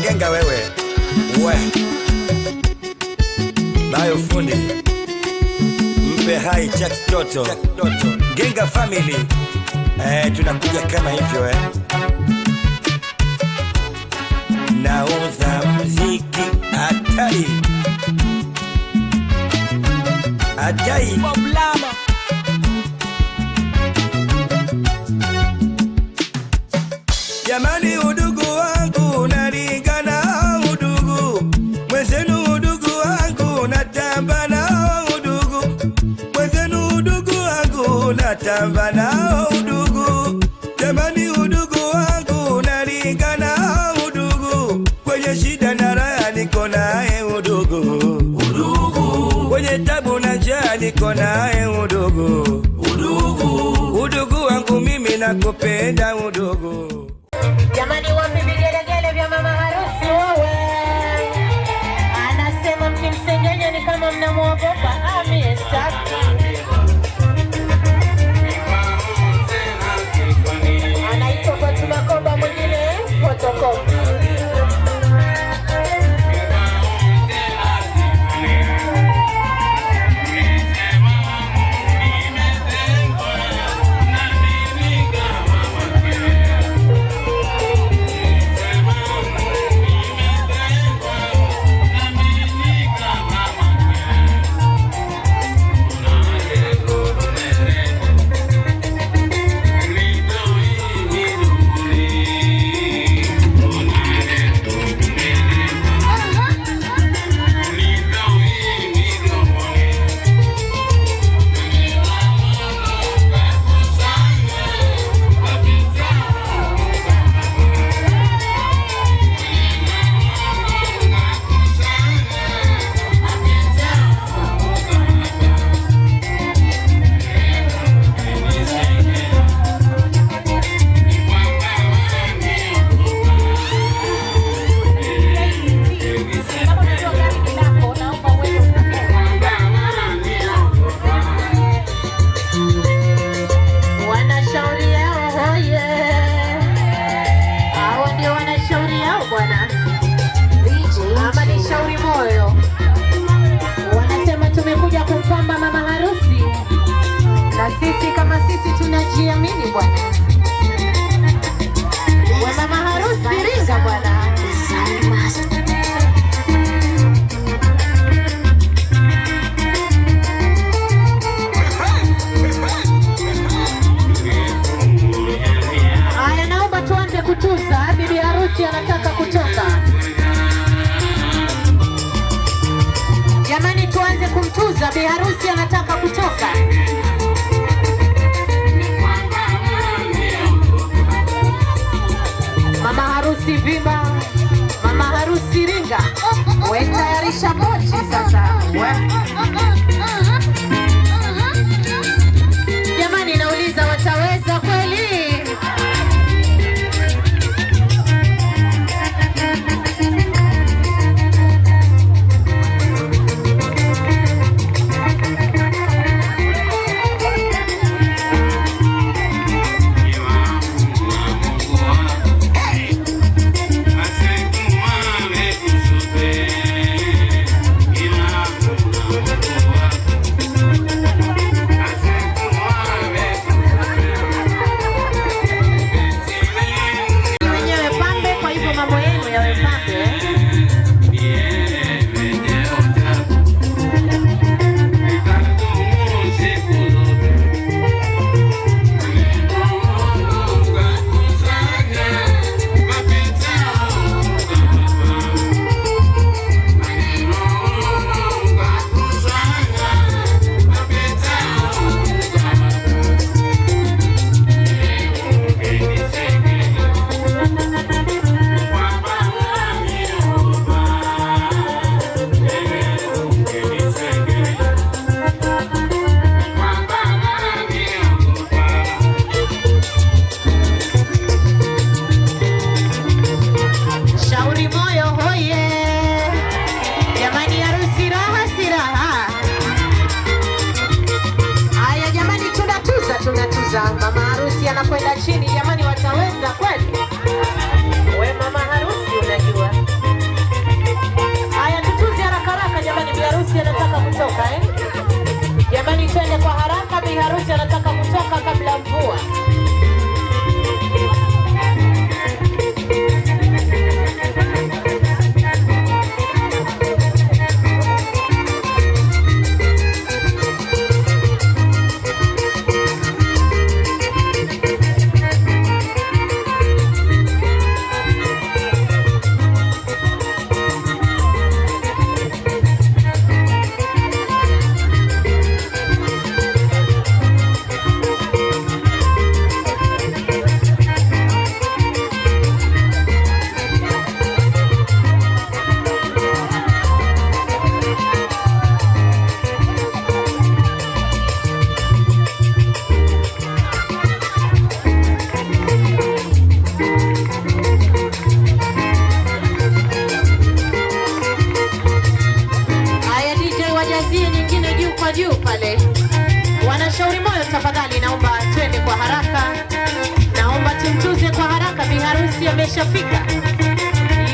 Ngenga wewe. Nayo fundi. Mpe hai Jack Toto. Ngenga family. Tunakuja kama hivyo Nauza muziki hatari. Hatari. Jamani udugu wangu nalingana udugu. Mwenzenu udugu wangu natamba nao udugu. Mwenzenu udugu wangu natamba nao udugu. Jamani udugu wangu nalingana udugu. Kwenye shida na raha niko naye udugu. Kwenye tabu na njaa niko naye udugu. Udugu wangu mimi nakupenda udugu. Jamani wapi vigelegele vya mama harusi wewe? Anasema mkimsengenya ni kama mnamuogopa. Anaitwa kwa tunakoba mwingine fotokopi. Sisi kama sisi tunajiamini bwana. Wa mama harusi ringa bwana. Aya, naomba tuanze kutuza. Bibi harusi anataka kutoka. Jamani tuanze kumtuza. Bibi harusi anataka kutoka. Mama harusi vimba, mama harusi ringa. We tayarisha mochi sasa. Jamani nauliza wataweza kweli? Mama harusi anakwenda chini, jamani wataweza kweli? We mama harusi unajua Shauri moyo tafadhali, naomba twende kwa haraka. Naomba tumtuze kwa haraka, bi harusi ameshafika.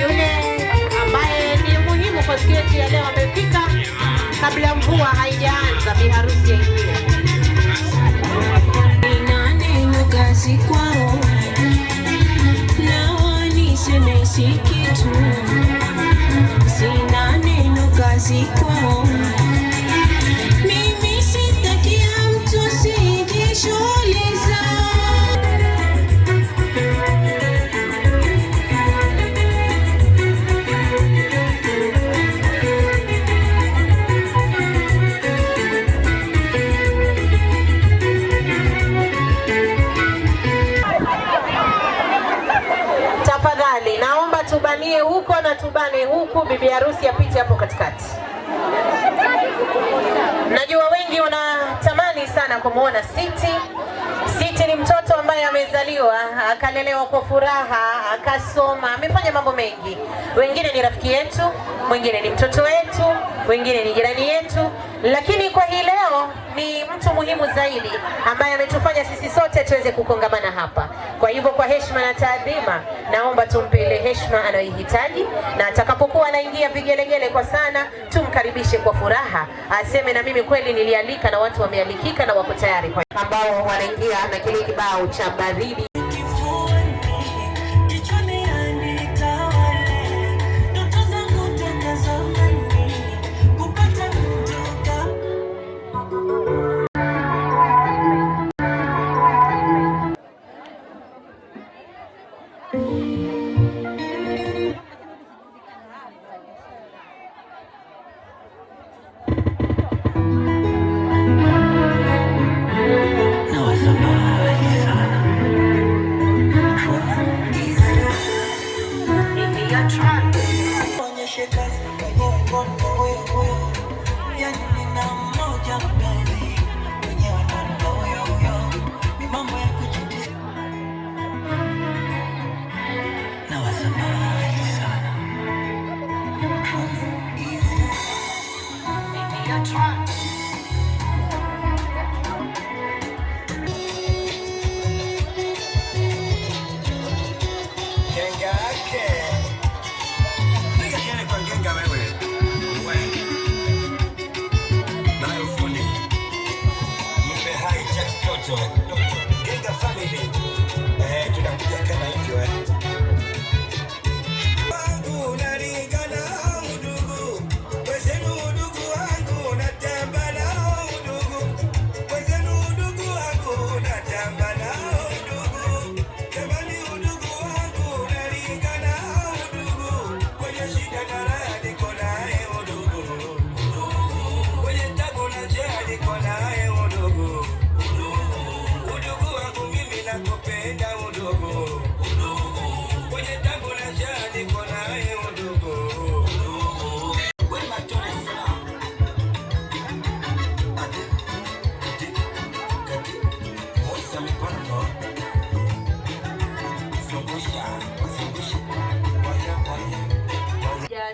Yule ambaye ni muhimu kwa siku yetu ya leo amefika kabla mvua haijaanza. Bi harusi aingie. Nani kazi kwao na waniseme si kitu, sina neno kazi kwao. Mimi sitakia mtu sijishughuliza. Tafadhali naomba tubanie huko na tubane huku, bibi harusi apite hapo katikati. Najua wengi wanatamani sana kumuona Siti. Siti ni mtoto ambaye amezaliwa, akalelewa kwa furaha, akasoma, amefanya mambo mengi. Wengine ni rafiki yetu, mwingine ni mtoto wetu, wengine ni jirani yetu, lakini kwa hii leo ni mtu muhimu zaidi ambaye ametufanya sisi sote tuweze kukongamana hapa. Kwa hivyo kwa heshima na taadhima, naomba tumpe ile heshima anayohitaji, na atakapokuwa anaingia vigelegele kwa sana, tumkaribishe kwa furaha, aseme na mimi kweli nilialika na watu wamealikika na wako tayari, kwa ambao wanaingia na kile kibao cha baridi.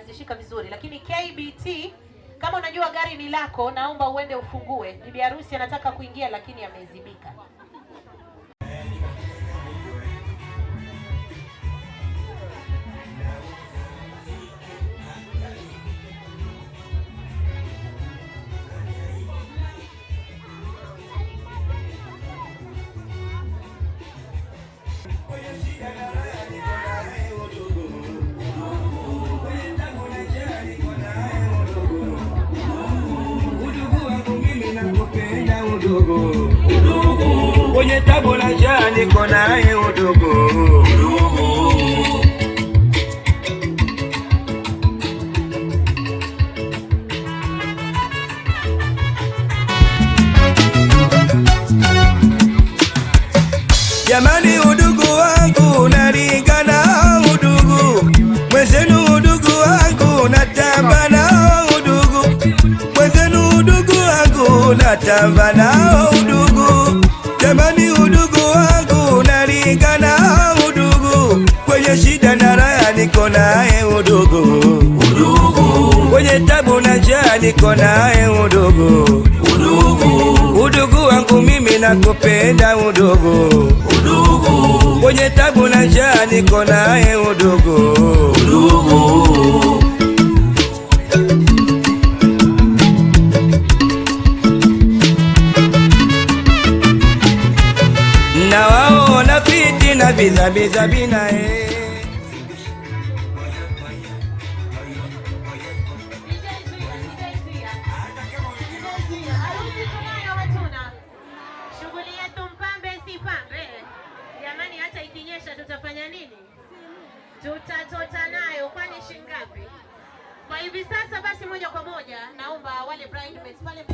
Zishika vizuri, lakini KBT, kama unajua gari ni lako, naomba uende ufungue. Bibi harusi anataka kuingia lakini amezibika. Kwenye tabu na njaa niko naye udugu. Jamani, udugu wangu unalingana udugu, mwenzenu udugu wangu natamba nao udugu, mwenzenu udugu wangu natamba nao udugu. Jamani, udugu wangu unalingana udugu, kwenye shida na raha niko naye udugu. Kwenye tabu na njaa niko naye udugu. Udugu wangu mimi nakupenda udugu. Kwenye tabu na njaa niko naye udugu. Na waona fiti na biza binae. Shughuli yetu mpambe si pambe. Jamani, hata ikinyesha tutafanya nini? Tutatota nayo, kwani shingapi? Kwa hivi sasa basi moja kwa moja naomba wale bridesmaids pale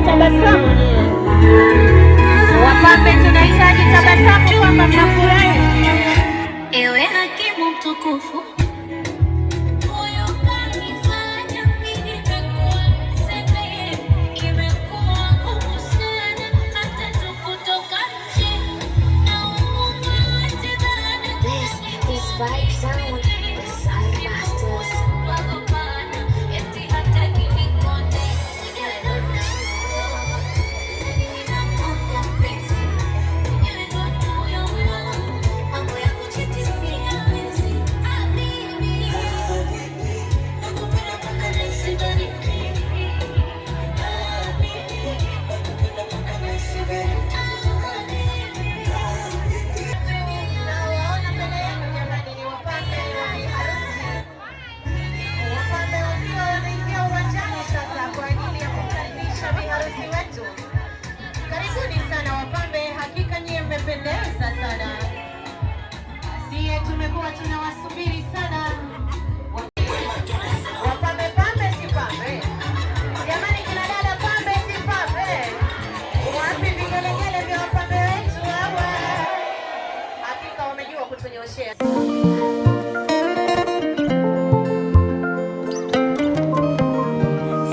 tabasamu. Wapambe tunahitaji tabasamu kwamba mnafurahi. Ewe hakimu mtukufu, huyo kanifanya mimi nimekuwa mseme, imekuwa ngumu sana hata tukutoka nje na umungu wote dhana. This is Vibe Sound, the Sound Masters. Pendeza sana. Sie tumekuwa tunawasubiri sana. Wapambe pambe si pambe. Jamani kina dada pambe si pambe. Wapi vigelegele vya wapambe wetu hawa? Hakika wamejua kutunyoshea.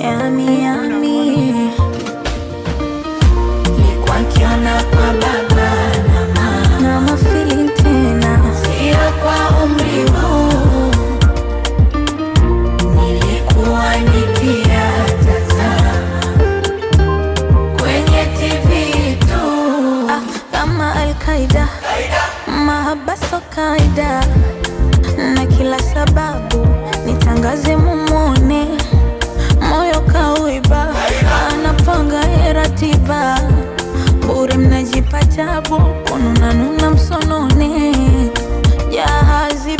Yami yami. Nilikuwa nikiona kwa baba na mafeeling tena, sio kwa umri huu. Nilikuwa nikiyatazama kwenye TV tu, kama Al-Qaeda, mahaba so kaida, na kila sababu nitangaze mumone. Moyo kauiba, anapanga ratiba, bure mnajipa tabu, kununa msonone. Jahazi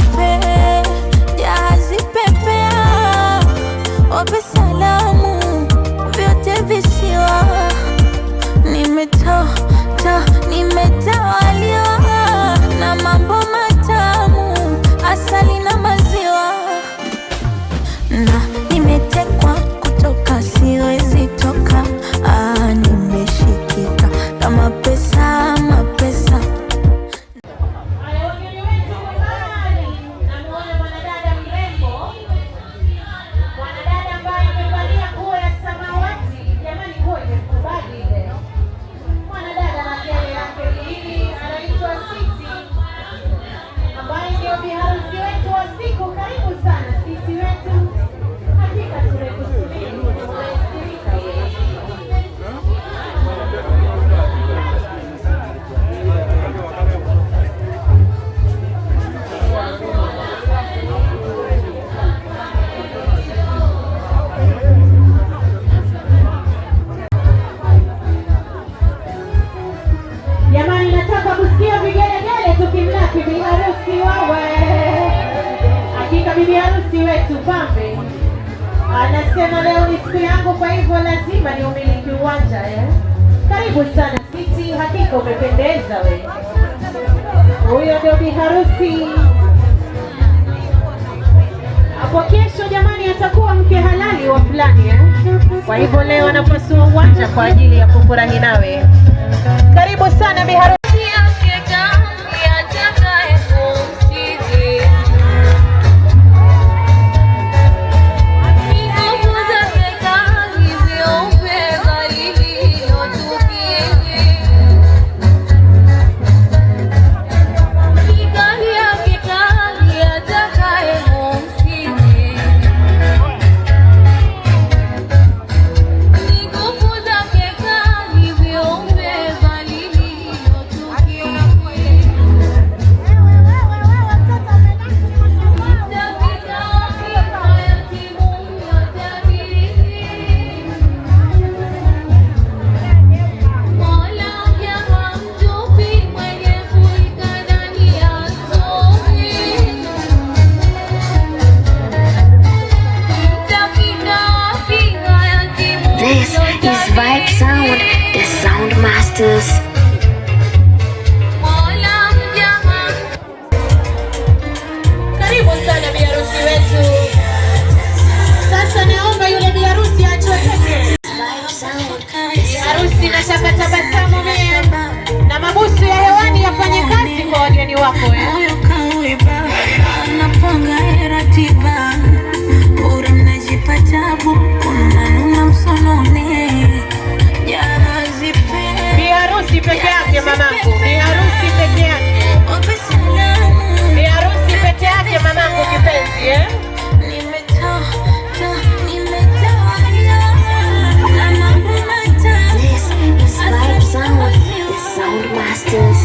pepea, wape salamu vyote visiwa. Nimetawaliwa na mambo matamu, asali na maziwa, na nimetekwa kutoka siwezi toka. Nimeshikika kama pesa mapesa. Mwanadada ambaye amevalia nguo ya samawati. Jamani nguo imekubali ile. leo ni siku yangu, kwa hivyo lazima ni umiliki uwanja Karibu sana Siti, hakika umependeza we. Huyo ndio biharusi. Hapo kesho jamani atakuwa mke halali wa fulani Kwa hivyo leo anapasua uwanja kwa ajili ya kufurahi nawe. Karibu sana biharusi. Vibe Sound, the Sound Masters. Karibu sana biharusi wetu. Sasa naomba yule biharusi achoteke. Biharusi nataka tabasamu na mabusu ya hewani yafanye kazi kwa wageni wako Napanga ratiba, bora mnajipatabu, kuna msonone. Biharusi peke yake mamangu, biharusi peke yake. Biharusi peke yake mamangu kipenzi This is Vibe Sound, the Sound Masters.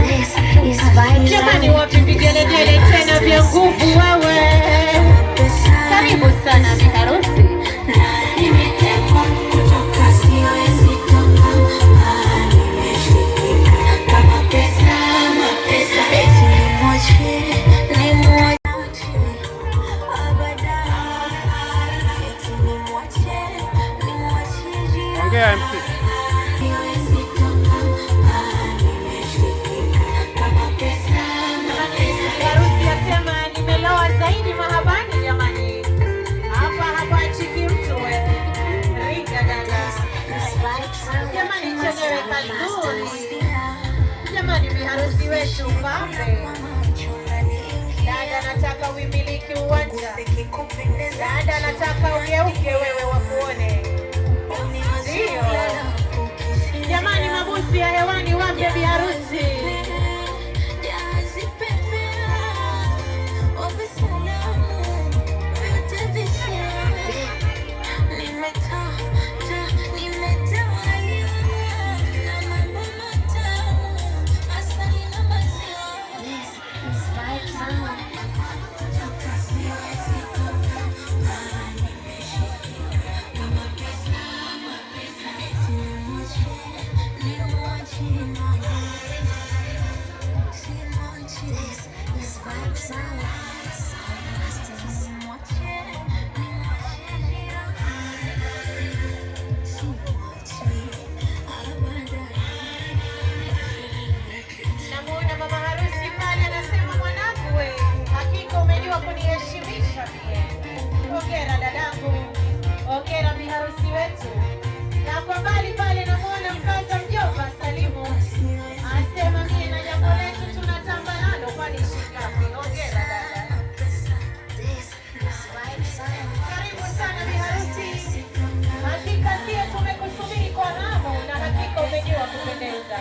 This is Vibe Sound. Jamani wapi vigelegele tena vya nguvu wewe. Karibu sana biharusi. Biharusi asema nimeloa zaidi mahabani jamani. Hapa chiki mtu Ringa dada. Jamani chenyewe kazuri. Jamani biharusi wetu pambe. Dada nataka uimiliki uwanja. Dada nataka ugeuke wewe wakuone. Ndio. Jamani mabusi ya hewani wape biharusi. Namuona mama harusi pale anasema mwanangu we, hakika umejua kuniheshimisha pia. Hongera dadangu. Hongera biharusi wetu. Na kwa mbali pale namuona mkaza mjomba Salimu. Asema mie na jambo letu tunatamba nalo kwani shikapi. Hongera dada. Karibu sana biharusi. Hakika sie tumekusubiri kwa hamu na hakika umejua kupendeza.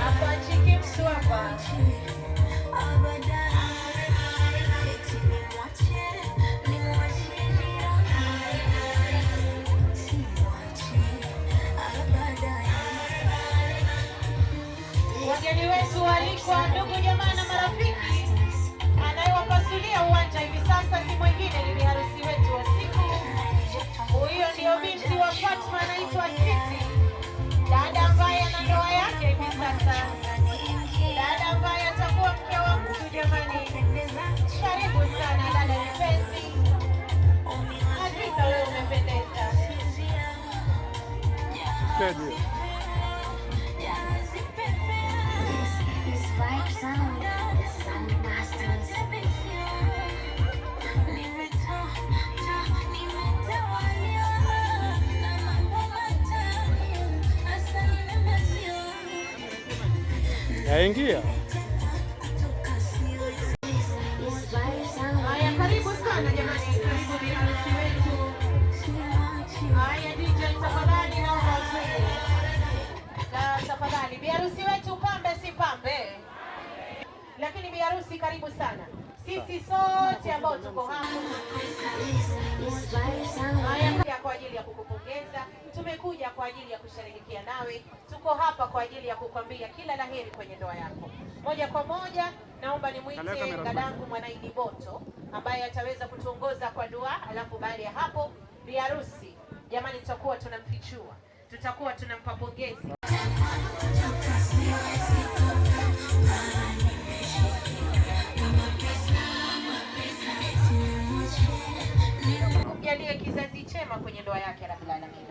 Hapa chiki mtu hapa. Wageni wetu walikwa, ndugu jamaa na marafiki. Anayewapasulia uwanja hivi sasa si mwingine ni biharusi wetu wa siku. Huyo ndio binti wa Fatma anaitwa Siti. Dada ambaye ana ndoa yake hivi sasa. Dada ambaye atakuwa mke wa mtu jamani. Yaingia. Haya, karibu sana jamani, karibu biharusi wetu. Haya DJ, tafadhali naomba usije. Tafadhali biharusi wetu, pambe si pambe. Lakini biharusi karibu sana. Sisi sote ambao tuko hapa haya kwa ajili ya kukupongeza, tumekuja kwa ajili ya kusherehekea nawe, tuko hapa kwa ajili ya kukwambia kila laheri kwenye ndoa yako. Moja kwa moja naomba nimwite dadangu Mwanaidi Boto ambaye ataweza kutuongoza kwa dua, alafu baada ya hapo biharusi jamani tutakuwa tunamfichua, tutakuwa tunampa pongezi. Jalie kizazi chema kwenye ndoa yake Rabbil Alamin.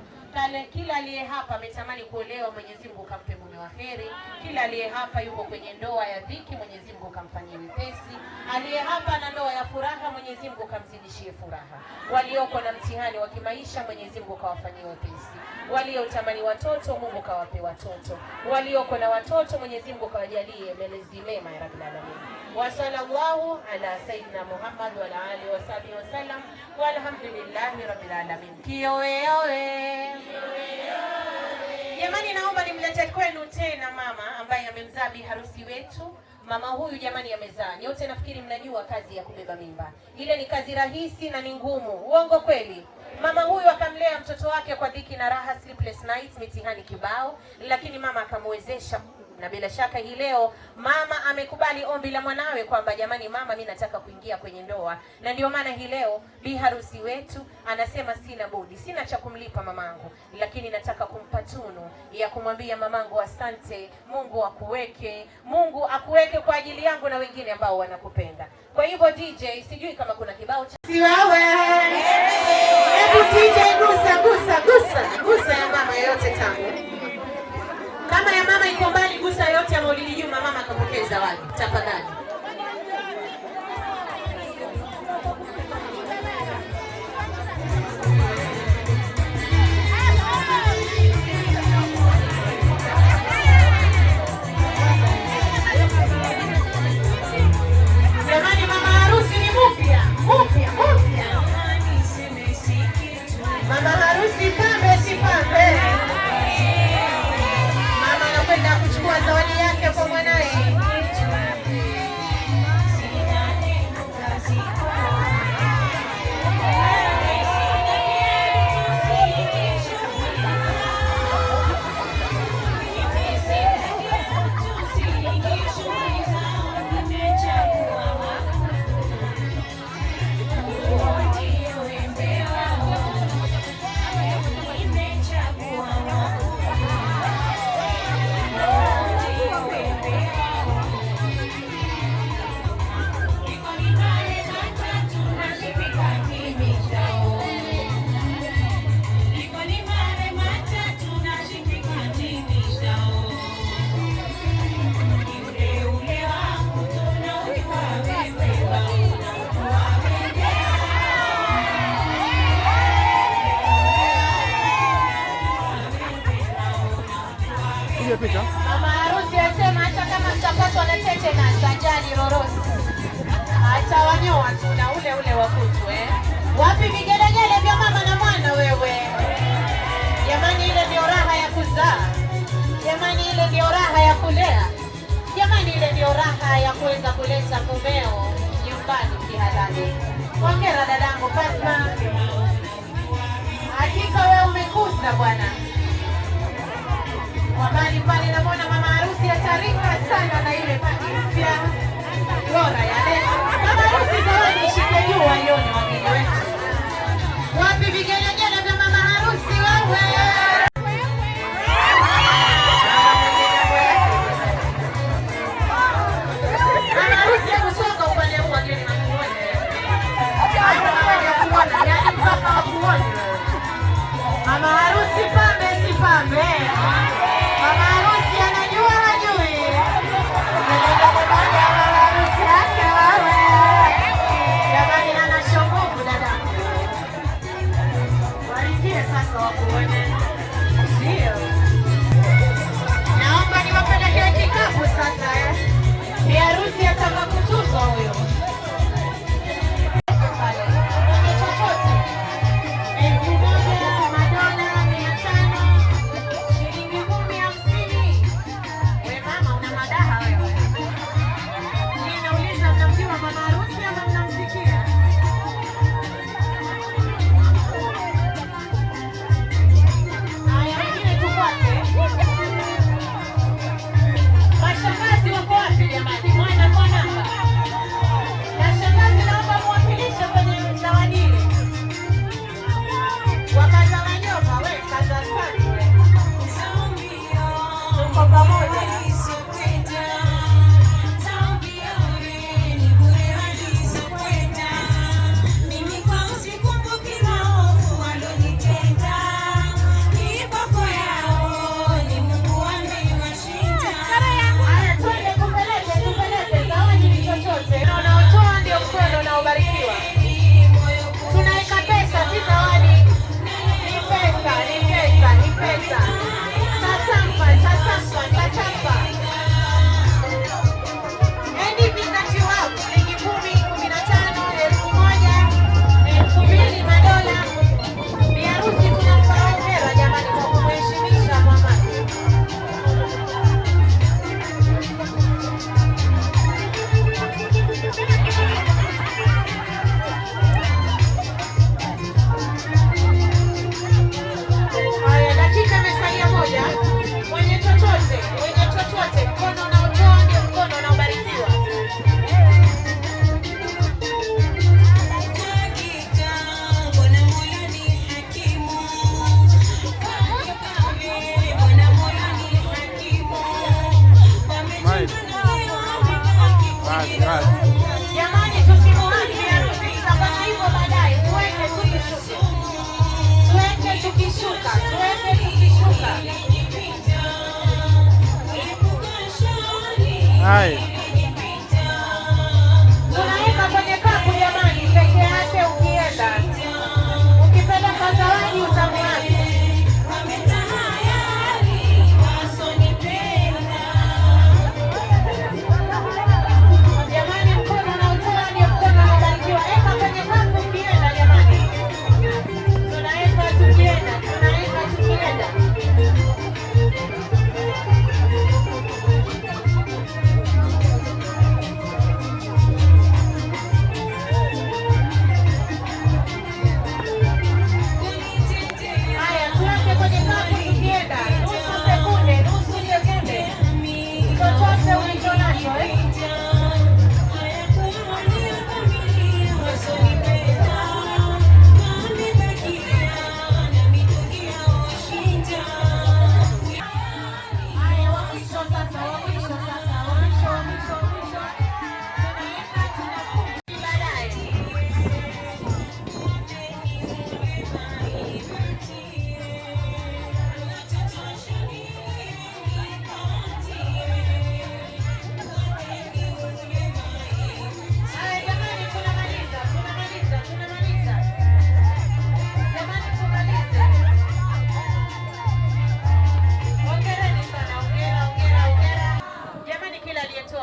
Kila aliye hapa ametamani kuolewa, Mwenyezi Mungu kampe mume wa heri. Kila aliye hapa yuko kwenye ndoa ya dhiki, Mwenyezi Mungu kamfanyie wepesi. Aliye hapa na ndoa ya furaha, Mwenyezi Mungu kamzidishie furaha. Walioko na mtihani wa kimaisha, Mwenyezi Mungu kawafanyie wepesi. Waliotamani watoto, Mungu kawape watoto. Walioko na watoto, Mwenyezi Mungu kawajalie melezi mema ya Rabbil Alamin. Wa sallallahu ala sayyidina Muhammad wa ala alihi wa sahbihi wa sallam walhamdulillahi rabbil alamin. Kioweowe. Jamani, naomba nimlete kwenu tena mama ambaye amemzaa biharusi wetu. Mama huyu jamani amezaa. Nyote nafikiri mnajua kazi ya kubeba mimba. Ile ni kazi rahisi na ni ngumu. Uongo kweli? Mama huyu akamlea mtoto wake kwa dhiki na raha, sleepless nights, mitihani kibao, lakini mama akamwezesha. Na bila shaka hii leo mama amekubali ombi la mwanawe kwamba jamani mama, mimi nataka kuingia kwenye ndoa. Na ndio maana hii leo biharusi wetu anasema sina budi, sina cha kumlipa mamangu, lakini nataka kumpa tunu ya kumwambia mamangu asante, Mungu akuweke, Mungu akuweke kwa ajili yangu na wengine ambao wanakupenda. Kwa hivyo DJ, sijui kama kuna kibao cha si wewe. Hebu DJ gusa ya mama yote tangu. Kama ya mama iko mbali, gusa yote ya Maulidi Juma, mama akapokea zawadi. Tafadhali. Jamani, mama harusi ni mupya. Mama harusi pambe si pambe. Kwenda kuchukua zawadi yake kwa mwanae. Mama harusi asema hata kama mtapatwa na tete na sanjani rorosi, atawanyoa tu na ule wakutu Wapi vigelegele vya mama na mwana wewe? Jamani, ile ndio raha ya kuzaa. Jamani, ile ndio raha ya kulea. Jamani, ile ndio raha ya kuweza kuleta mumeo nyumbani kihalali. Hongera dadangu Fatma. Hakika wewe umekuza bwana. Wabali pale namwona mama harusi atarika sana na ile pati mpya bora ya leo. Mama harusi zawadi shike juu waione wageni wetu. Wapi vigelegele vya mama harusi wewe? Mama harusi hebu songa upande huu wageni wakuone. Yaani mpaka wakuone. Mama harusi pambe si pambe. Mama harusi anajua hajui. Mama harusi yake Haya. Unaweka kwenye kapu jamani, peke yake ukienda. Ukipeleka zawadi utamwaje. Jamani, mkono na utoa ni mkono unabarikiwa. Eka kwenye kapu ukienda jamani. Tunaweka tukienda, tunaweka tukienda.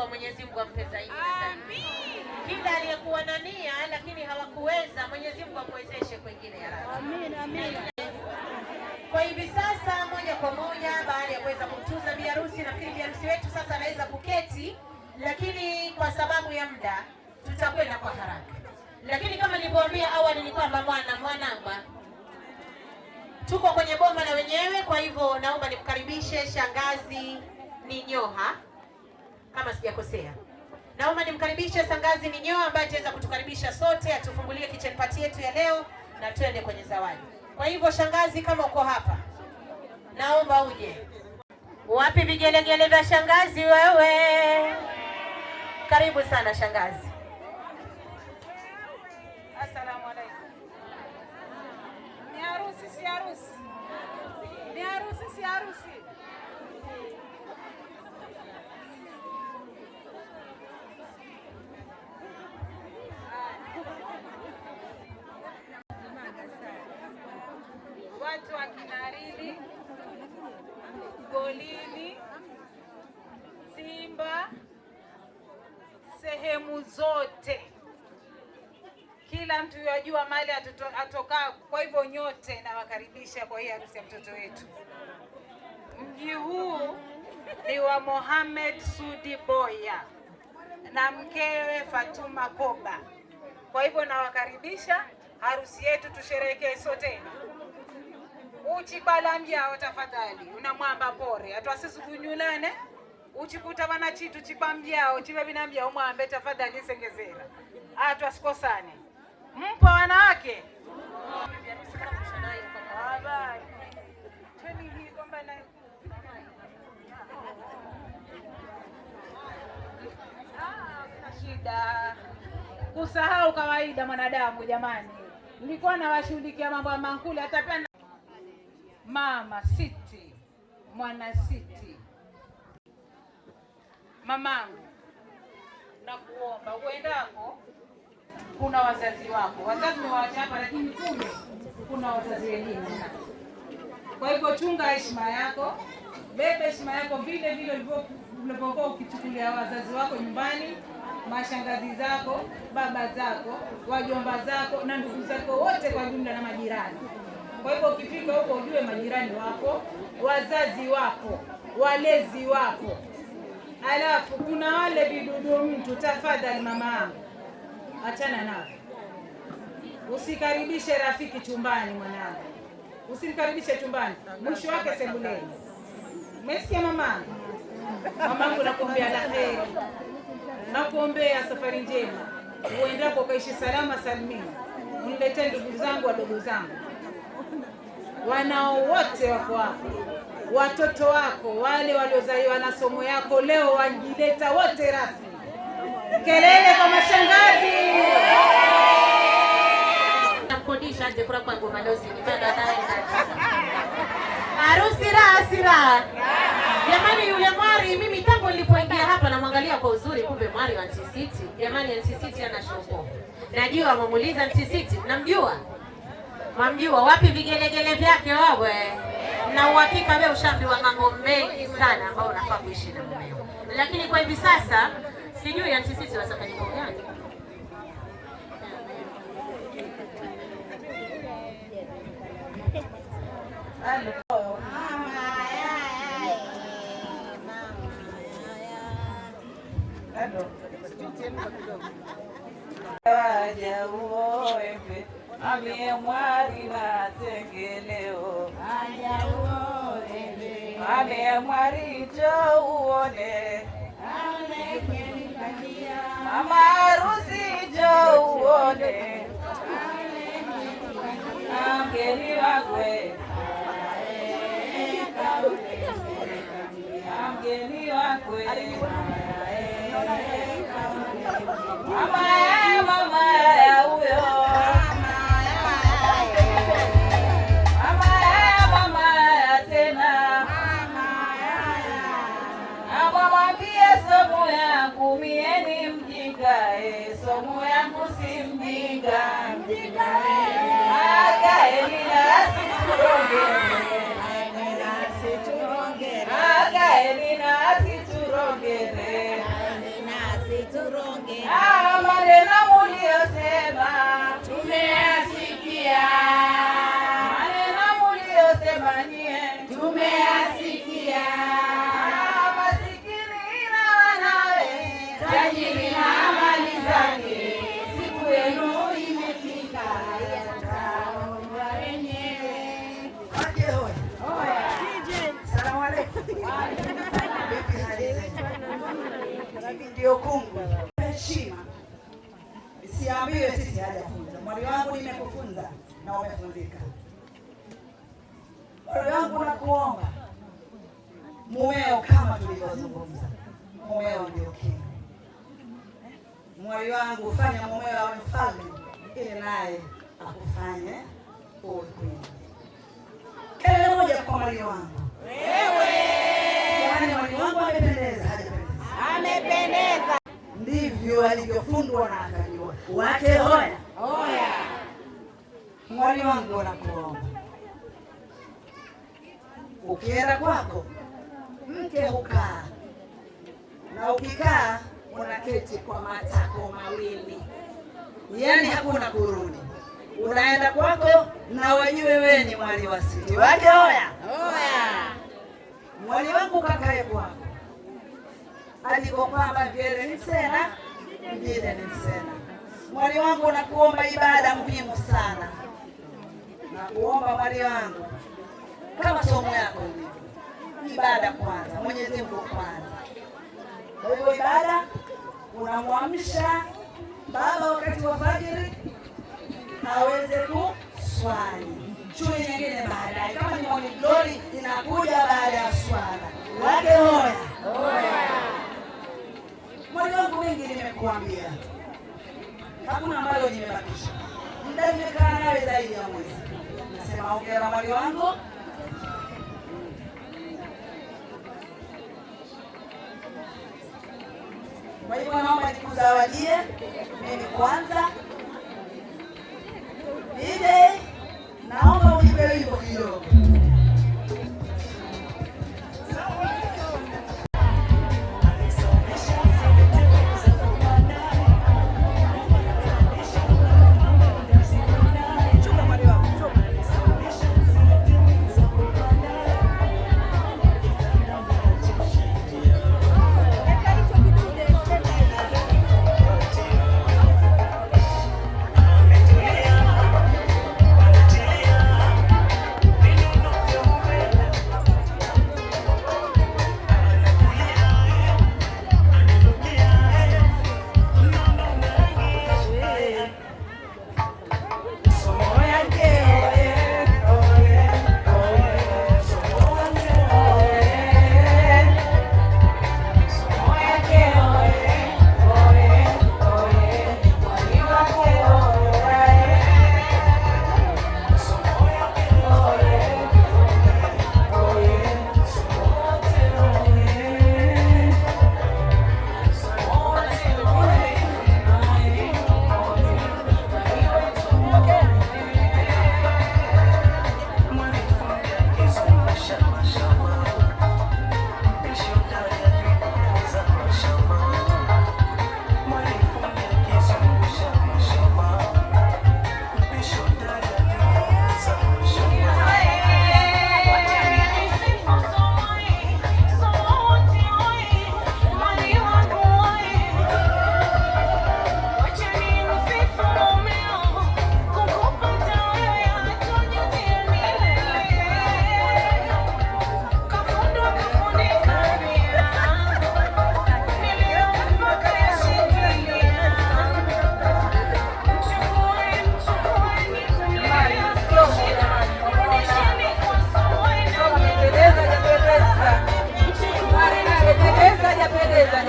Mwenyezi Mungu ampe zaidi. Kila aliyekuwa na nia lakini hawakuweza, Mwenyezi Mungu amwezeshe kwingine ya Rabbi. Amin, amin. Kwa hivi sasa moja kwa moja baada ya kuweza kumtuza bi harusi, nafikiri bi harusi wetu sasa anaweza kuketi, lakini kwa sababu ya muda tutakwenda kwa haraka. Lakini kama nilivyowaambia awali ni kwamba mwanangu tuko kwenye boma na wenyewe, kwa hivyo naomba nimkaribishe shangazi ni Nyoha. Kama sijakosea, naomba nimkaribishe shangazi ni Nyoha ambaye ataweza kutukaribisha sote, atufungulie kitchen party yetu ya leo na tuende kwenye zawadi. Kwa hivyo shangazi, kama uko hapa naomba uje. Wapi vigelegele vya shangazi wewe? Karibu sana shangazi. Asalamu alaykum. Ni harusi si harusi? Ni harusi si harusi? Watu wa Kinarili, Golini, Simba, sehemu zote, kila mtu yajua mali atoka. Kwa hivyo nyote nawakaribisha kwa hii harusi ya mtoto wetu. Mji huu ni wa Mohamed Sudi Boya na mkewe Fatuma Koba. Kwa hivyo nawakaribisha harusi yetu, tusherehekee sote. Uchibala mjao tafadhali, unamwamba pore atwasisugunyulane uchikuta wana chitu chipa mjao chibe binambia umwambe tafadhali sengezera atwasikosane. Mpo wanawake? Shida kusahau kawaida mwanadamu jamani. Nilikuwa nawashughulikia mambo ya mankuli, hata pia mama Siti, mwana Siti. Mamangu, nakuomba uendako, kuna wazazi wako. Wazazi waacha hapa, lakini kumbe kuna wazazi wengine. Kwa hivyo chunga heshima yako, bebe heshima yako vile vile ulivyokuwa ukichukulia wazazi wako nyumbani, mashangazi zako, baba zako, wajomba zako na ndugu zako wote kwa jumla na majirani. Kwa hivyo ukifika huko ujue majirani wako, wazazi wako, walezi wako. Alafu kuna wale vidudu mtu, tafadhali mama, achana nao. Usikaribishe rafiki chumbani mwanangu. Usikaribishe chumbani, mwisho wake sebuleni. Umesikia mama? Mamangu nakuombea la heri. Nakuombea safari njema. Uendako kaishi salama salimini. Uniletee ndugu zangu, wadogo zangu. Wanao wote wako hapo. Watoto wako wale waliozaliwa na somo yako leo wajileta wote rasmi. Kelele kwa mashangazi. Nakodisha aje kula kwa ngoma dozi nipenda naye. Harusi raha. Jamani, yule mwari mimi tangu nilipoingia hapa namwangalia kwa City. Jamani, City ana show. Najua mwamuliza City, mnamjua? Mwamjua wapi vigelegele vyake wewe? Na uhakika wewe ushaambiwa mambo mengi sana ambayo unafaa kuishi na mumeo. Lakini kwa hivi sasa sijui City wasafanya mambo gani. Amie mwari na tengeleo amie mwari jo uone mama harusi jo uone amgeni wakwe amgeni wakwe mama ya huyo somo yangu si mjinga, akaeni nasi turongere, akaeni nasi turongere, maneno muliyosema tumeyasikia, maneno muliyosema nyie tumeyasikia, masikini na wanawe tajiri na mali zake, siku yenu imefika yataomba wenyewe. Salamu alaykum. Ndio kungu heshima isiambiwe sisi hajafunza. Mwali wangu nimekufunza na umefunzika. Mwali wangu nakuomba mumeo, kama tulivyozungumza, mumeo ndio kinga. Mwali wangu fanya mumeo awe mfalme ili naye akufanye uwe queen. Kelele moja kwa mwali wangu. Wewe. Yaani mwali wangu amependeza, hajapendeza? Amependeza. Ndivyo alivyofundwa na akajua. Wake hoya. Hoya. Mwali wangu nakuomba, ukienda kwako mke hukaa, na ukikaa unaketi kwa matako mawili, yaani hakuna kurudi. Unaenda kwako na wajue wewe ni mwali wa City. Waje hoya. Hoya. Mwali wangu kakae kwako, aliko kwamba vyele ni msena, mjile ni msena. Mwali wangu nakuomba ibada muhimu sana. Nakuomba mwali wangu, kama somo yako ni ibada kwanza, Mwenyezi Mungu kwanza. Kwa hiyo ibada unamwamsha baba wakati wa fajiri aweze kuswali. Shughuli nyingine baadaye, kama ni morning glory inakuja baada ya swala. Wake hoya. Hoya. Mwali wangu mingi nimekuambia, hakuna ambalo nimebakisha. Muda nimekaa nawe zaidi ya mwezi. Nasema hongera mwali wangu. Kwa hivyo naomba nikuzawadie mimi kwanza. Ile naomba unipe wimbo kidogo.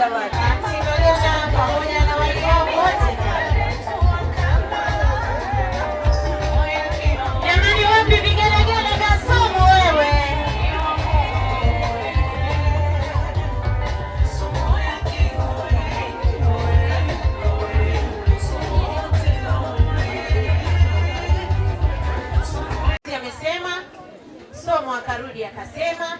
jamani. Pamoja na walimu wote. Jamani, wapi vigelegele vya somo wewe? Amesema somo, akarudi akasema,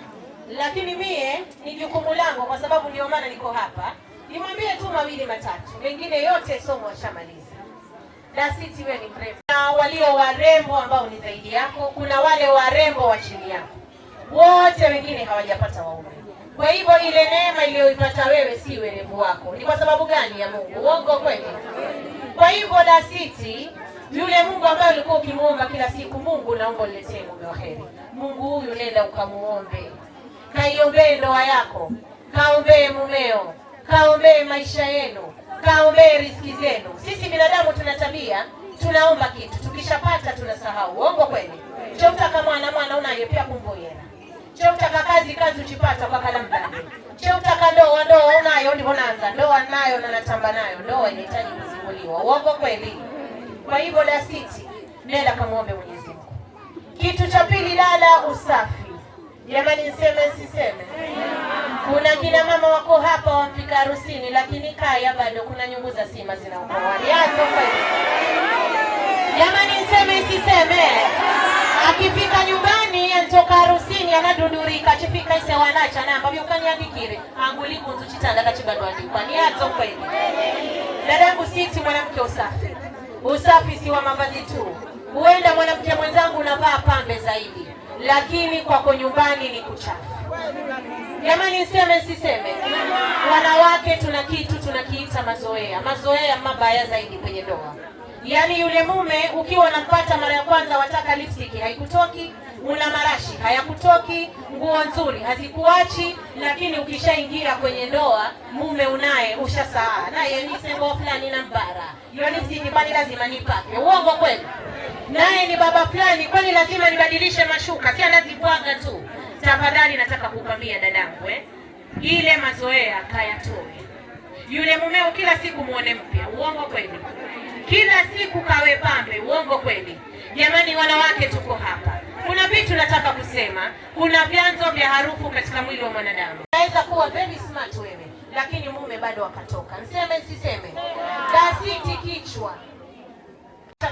lakini mie ni jukumu langu, kwa sababu ndio maana niko hapa, nimwambie tu mawili matatu, wengine yote somo washamaliza. Dasiti wewe ni mrembo, na walio warembo ambao ni zaidi yako, kuna wale warembo wa chini yako, wote wengine hawajapata waume. Kwa hivyo ile neema iliyoipata wewe si werevu wako, ni kwa sababu gani? Ya Mungu. Uongo kweli? Kwa hivyo Dasiti, yule Mungu ambaye ulikuwa ukimuomba kila siku, Mungu naomba uniletee mume wa heri, Mungu huyu nenda ukamuombe, kaiombee ndoa yako, kaombee mumeo, kaombee maisha yenu, kaombee riziki zenu. Sisi binadamu tuna tabia, tunaomba kitu, tukishapata tunasahau. Uongo kweli? Chomtaka mwana unaye pia kumvoyera, chomtaka kazi uchipata kwa kalamdani, chomtaka ndoa unayo ndipo naanza ndoa nayo na natamba nayo, ndoa inahitaji kusimuliwa. Uongo kweli? Kwa hivyo Dasiti, nenda kamuombe Mwenyezi Mungu. Kitu cha pili, lala usafi. Jamani, niseme siseme? Kuna kina mama wako hapa wamfika harusini, lakini kaya bado kuna nyungu za sima zinaokoa. Yazo kweli? Jamani, niseme siseme? Akifika nyumbani anatoka harusini anadundurika, chifika ise wanacha namba byukaniandikire anguliku ntuchitanda kachibadwandikwa. Ni yazo kweli? Dadangu Siti, mwanamke usafi. Usafi si wa mavazi tu. Huenda mwanamke mwenzangu unavaa pambe zaidi, lakini kwako nyumbani ni kuchafu. Jamani, niseme siseme? Wanawake tuna kitu tunakiita mazoea. Mazoea mabaya zaidi kwenye ndoa. Yaani yule mume ukiwa unampata mara ya kwanza wataka lipstick haikutoki, una marashi hayakutoki, nguo nzuri hazikuachi, lakini ukishaingia kwenye ndoa mume unaye ushasaa. Naye ni sembo fulani na mbara. Hiyo lipstick bali lazima nipake. Uongo kweli? Naye ni baba fulani, kwani lazima nibadilishe mashuka? Si anazipwaga tu. Tafadhali nataka kukwambia dadangu, ile mazoea kayatoe. Yule mumeo kila siku muone mpya. Uongo kweli? Kila siku kawe pambe. Uongo kweli? Jamani, wanawake tuko hapa, kuna vitu nataka kusema. Kuna vyanzo vya harufu katika mwili wa mwanadamu. Unaweza kuwa very smart wewe, lakini mume bado akatoka. Niseme siseme? Dasiti, kichwa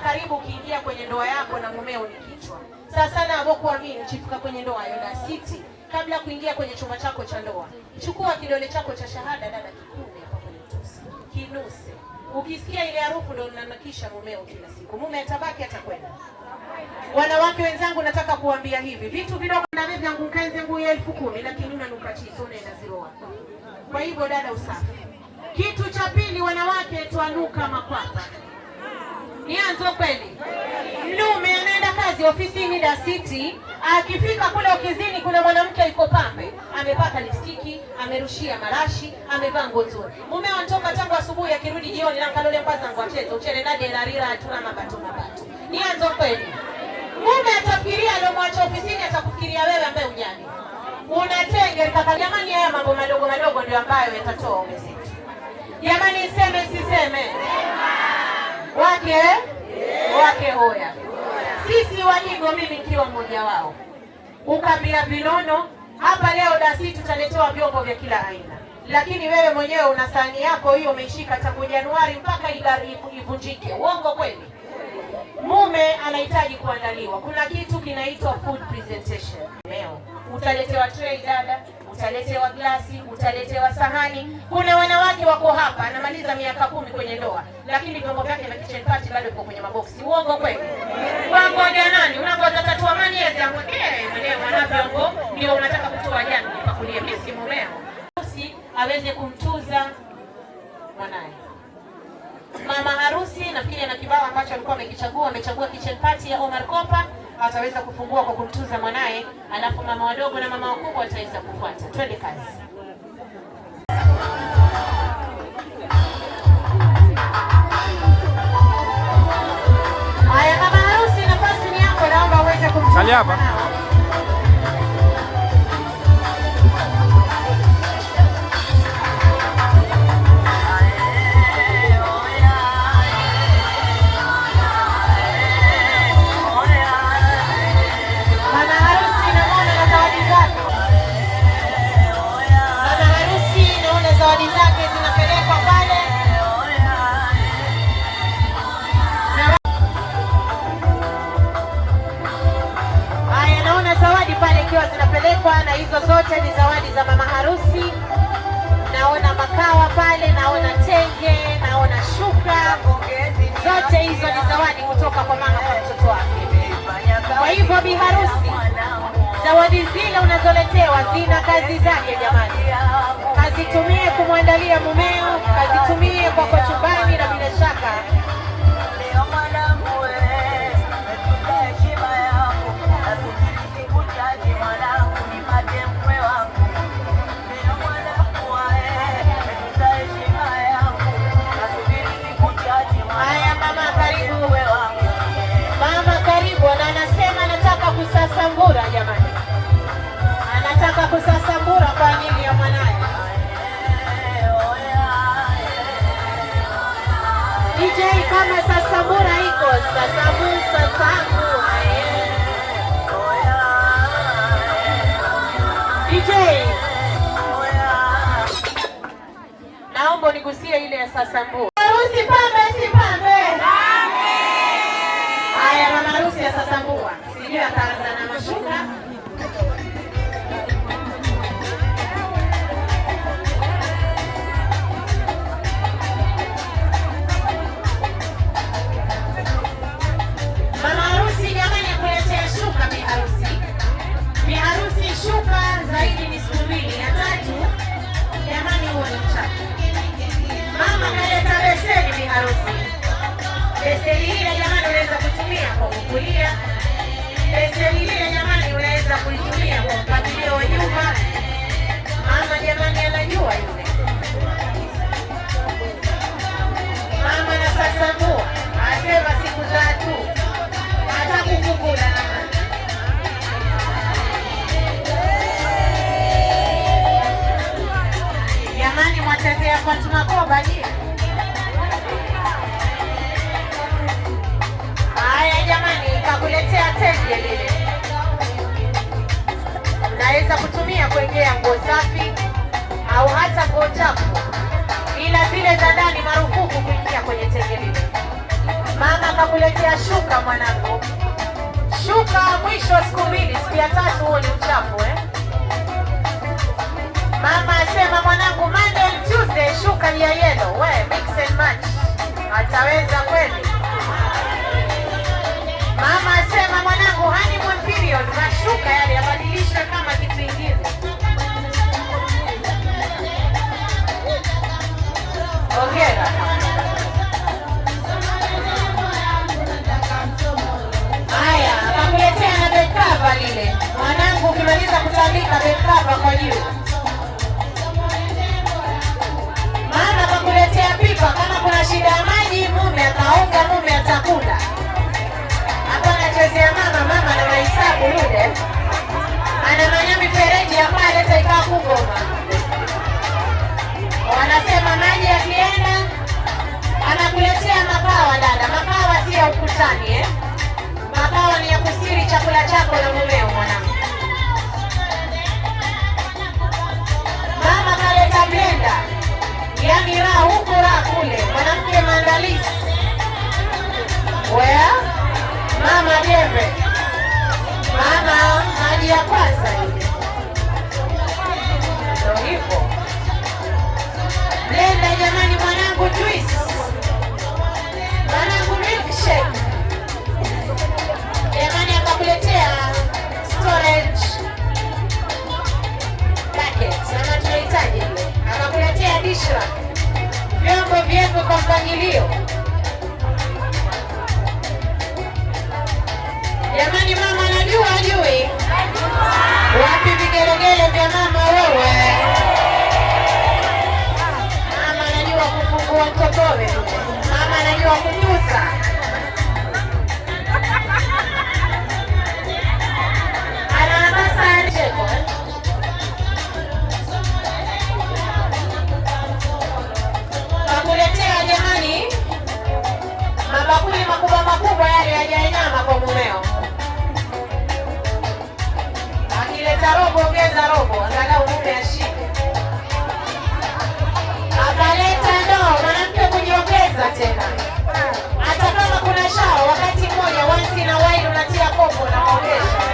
karibu ukiingia kwenye ndoa yako na mumeo ni kichwa. Sasa na kuamini chifika kwenye ndoa hiyo. Dasiti, kabla kuingia kwenye chumba chako cha ndoa, chukua kidole chako cha shahada, dada, kikume hapa kwenye tusi, kinuse. Ukisikia ile harufu ndio unanakisha mumeo kila siku. Mume atabaki atakwenda. Wanawake wenzangu, nataka kuambia hivi, vitu vidogo na mimi vyangu kanze nguo ya 10,000, lakini unanuka chizo unaenda zero wapi? Kwa hivyo dada, usafi. Kitu cha pili, wanawake tuanuka makwapa. Nianzo kweli? Mume anaenda kazi ofisini Dasiti, akifika kule ofisini kuna mwanamke yuko pambe, amepaka lipstiki, amerushia marashi, amevaa nguo nzuri. Mume anatoka tangu asubuhi, akirudi jioni na kalole mpaza ngo acheze uchele ndani na rira tuna mabatu. Nianzo kweli? Mume atafikiria alomwacha ofisini, atakufikiria wewe ambaye ujani. Unatenge kaka. Jamani, haya mambo madogo ndio ambayo yatatoa umezito. Jamani, niseme siseme? Wake hoya. Sisi Wadigo, mimi nikiwa mmoja wao, ukabila vinono hapa leo Dasiti tutaletewa vyombo vya kila aina, lakini wewe mwenyewe una sahani yako hiyo umeishika tangu Januari mpaka ivunjike. Uongo kweli? Mume anahitaji kuandaliwa. Kuna kitu kinaitwa food presentation. Leo utaletewa tray dada, utaletewa glasi, utaletewa sahani. Kuna wanawake wako hapa anamaliza miaka 10 kwenye ndoa, lakini vyombo vyake vya kitchen party bado viko kwenye maboksi. Uongo kweli? Wangoja nani? Unangoja tatua manyezi yangu. Leo mwana vyombo ndio unataka kutoa jana nipakulie mimi si mumeo. Usi aweze kumtuza mwanae. Mama harusi nafikiri ana kibao ambacho alikuwa amechagua kitchen party ya Omar Kopa, ataweza kufungua kwa kumtuza mwanae, alafu mama wadogo na mama wakubwa wataweza kufuata. Twende kazi. Haya, mama harusi, nafasi ni yako, naomba uweze kumtuza hapa. zikiwa zinapelekwa, na hizo zote ni zawadi za mama harusi. Naona makawa pale, naona tenge, naona shuka, zote hizo ni zawadi kutoka kwa mama kwa mtoto wake. Kwa hivyo bi harusi, zawadi zile unazoletewa zina kazi zake jamani. Kazitumie kumwandalia mumeo, kazitumie kwako chumbani, na bila shaka kusasambura jamani, anataka kusasambura kwa ajili ya mwanae. DJ kama sasambura iko sasambu. DJ naomba nigusie ile ya sasambura. Harusi pambe si pambe. Haya, mama harusi ya sasambura. Sijui ataanza na mashuka. Mama harusi jamani, akuletea shuka bi harusi. Bi harusi shuka zaidi ni siku 2 ya 3. Jamani, huo ni mchafu. Mama kaleta beseni bi harusi. Beseni hili jamani unaweza kutumia kwa kukulia. Beseni hili jamani unaweza kuitumia kwa mpangilio wa nyumba. Mama jamani anajua yule. Mama na sasambua, asema siku za tu. Hata kukukula jamani, mwatetea Fatuma Koba je? Haya jamani, kakuletea tenge lile. Unaweza kutumia kuwekea nguo safi au hata nguo chafu, ila zile za ndani marufuku kuingia kwenye tenge lile. Mama kakuletea shuka mwanangu. Shuka mwisho wa siku 2, siku ya 3 huo ni uchafu Mama asema mwanangu Monday and Tuesday shuka ni ya yellow. We mix and match. Ataweza kweli? Mama asema mwanangu honeymoon period mashuka yale yabadilishwe kama kitu kingine. Hongera. Haya, nakuletea na bekava lile. Mwanangu ukimaliza kutandika bekava kwa juu. Mama kakuletea pipa, kama kuna shida ya maji mume ataoga, mume atakula. Anachezea mama na mahesabu yule. Anamanya mifereji ya pale hata ikawa kugoma. Wanasema maji yakienda anakuletea makawa dada. Makawa si ya ukutani Makawa ni ya kusiri chakula chako na mumeo mwanangu. Mama kaleta blender. Yaani raha huko raha kule. Mwanamke maandalizi. Wea mama jembe. Mama maji ya kwanza ile. Ndio hivyo. Blender jamani mwanangu juice. Mwanangu milkshake. Jamani akakuletea storage packet. Sama tunahitaji ile. Akakuletea dish rack. Vyombo vyetu kwa mpangilio. Jamani mama anajua ajui? Wapi vigelegele vya mama wewe? Mama anajua kufungua mtotowe. Mama anajua kutusa. Anamasa cheko. Kakuletea jamani mabakuli makubwa yale yajae nyama kwa mumeo. Akileta robo ongeza robo, angalau mume ashike. Akaleta ndoo, mwanamke kujiongeza tena. Hata kama kuna shao wakati mmoja once in a while unatia kopo na kuongesha.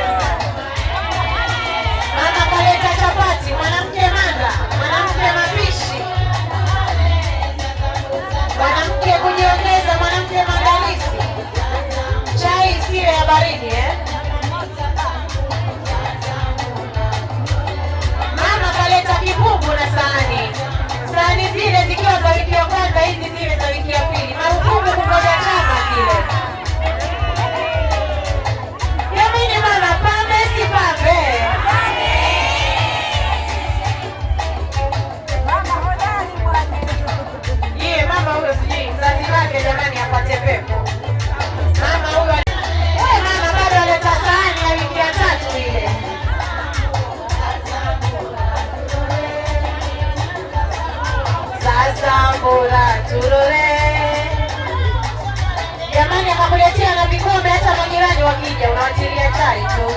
akakuletea na vikombe, hata majirani wakija unawatilia chai tu.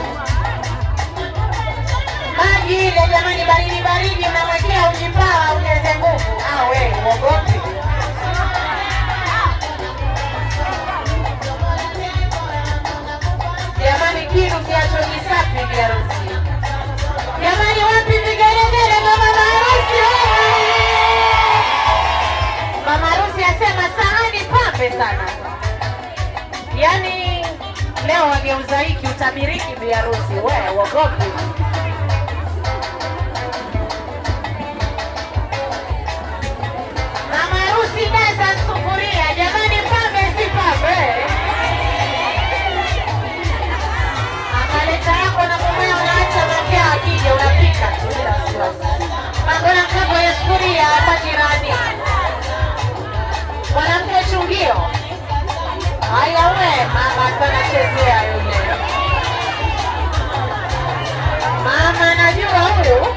Maji ile jamani, baridi baridi, unamwekea ujipawa ongeze nguvu. Wewe uogopi? Jamani, kitu kiacho kisafi vya harusi. Jamani, wapi vigelegele kwa mama harusi? Mama harusi asema sahani pambe sana. Yaani leo wageuza hiki utabiriki vya harusi. Wewe uogopi? Mama harusi daza sufuria. Jamani, pambe si pambe? Akaleta yako na mumeo, unaacha makia akija unapika tu bila wasiwasi. Magona mkago ya sufuria hapa jirani. Mwanamke chungio. Haya we, mama tunachezea yule. Mama najua huyu.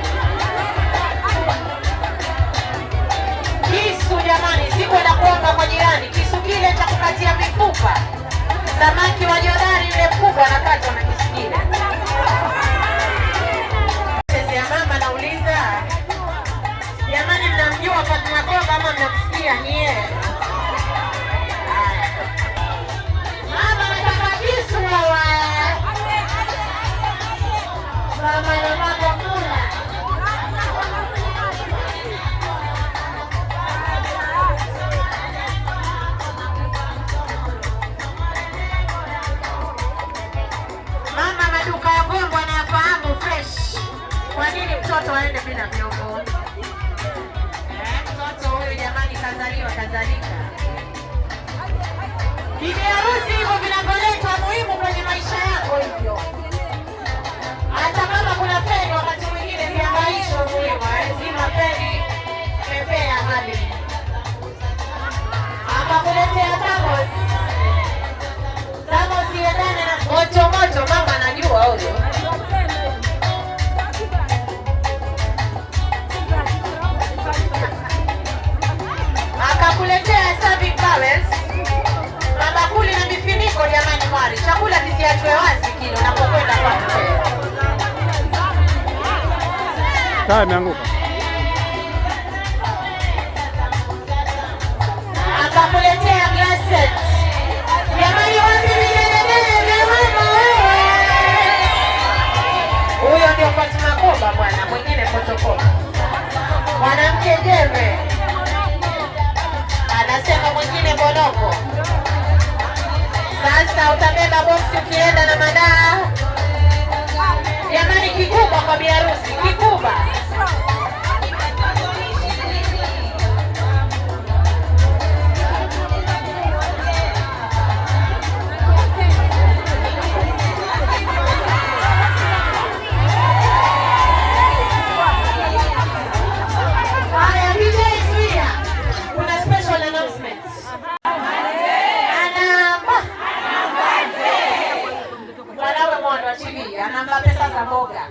Kisu jamani, sikwenda kuomba kwa jirani. Kisu kile cha kukatia mifupa. Samaki wa jodari yule mkubwa anakatwa na kisu kile. Chezea mama nauliza. Jamani, mnamjua Fatuma Koba ama mnamsikia nyie? Mama nataka kisu hawa. Mama na mama kula. Mama maduka ya Bongo anayafahamu fresh. Kwa nini mtoto aende bila vyombo? Mtoto huyu jamani kazaliwa kazalika. Bibi harusi hivyo vinavyoletwa muhimu kwenye maisha yako hivyo. Hata kama kuna feni wakati mwingine viangaisho muhimu. Zima feni, pepea hadi. Ama kuletea tamos. Tamos iendane na moto moto, mama anajua huyo. Akakuletea serving towels. Mabakuli na mifiniko jamani mwari. Chakula kisiachwe wazi kile unapokwenda kwa mzee. Taa imeanguka. Akakuletea glass set. Jamani wapi vigelegele vya mama wewe? Huyo ndio Fatuma Koba bwana, mwingine fotokopi. Mwanamke jembe. Anasema mwingine bonoko. Sasa utabeba boksi ukienda na madaa. Jamani kikubwa kwa biharusi, kikubwa. Haya, DJ Suya. Kuna special announcement. Mwanawe mwana wa TV anamba pesa za mboga.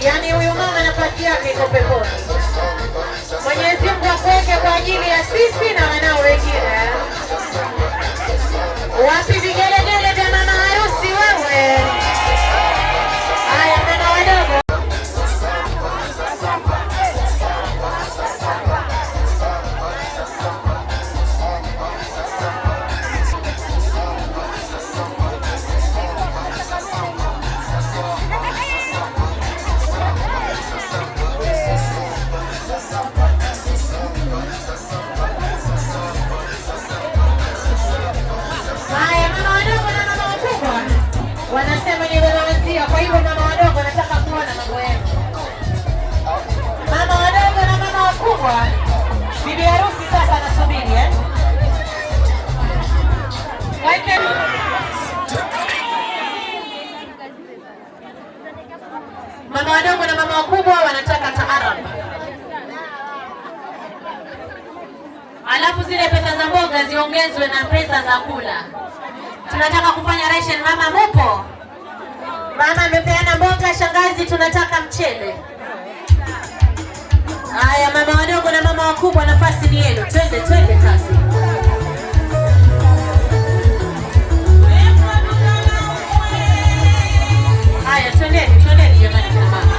Yaani huyu mama nafasi yake iko peponi. Mwenyezi Mungu akuweke kwa ajili ya sisi na wanao wengine. Wapi vigelegele vya mama harusi wewe? Haya mama wadogo. Wanasema ni wanaanzia, kwa hivyo mama wadogo nataka kuona mambo yenu. Mama wadogo na mama wakubwa. Bibi harusi sasa anasubiri Mama wadogo na mama wakubwa wanataka taarabu. Alafu zile pesa za mboga ziongezwe na pesa za kula. Tunataka kufanya ration. Mama mupo? Mama amepeana mboga, shangazi tunataka mchele. Haya mama wadogo na mama wakubwa nafasi ni yenu. Twende kasi. Haya twendeni jamani na mama.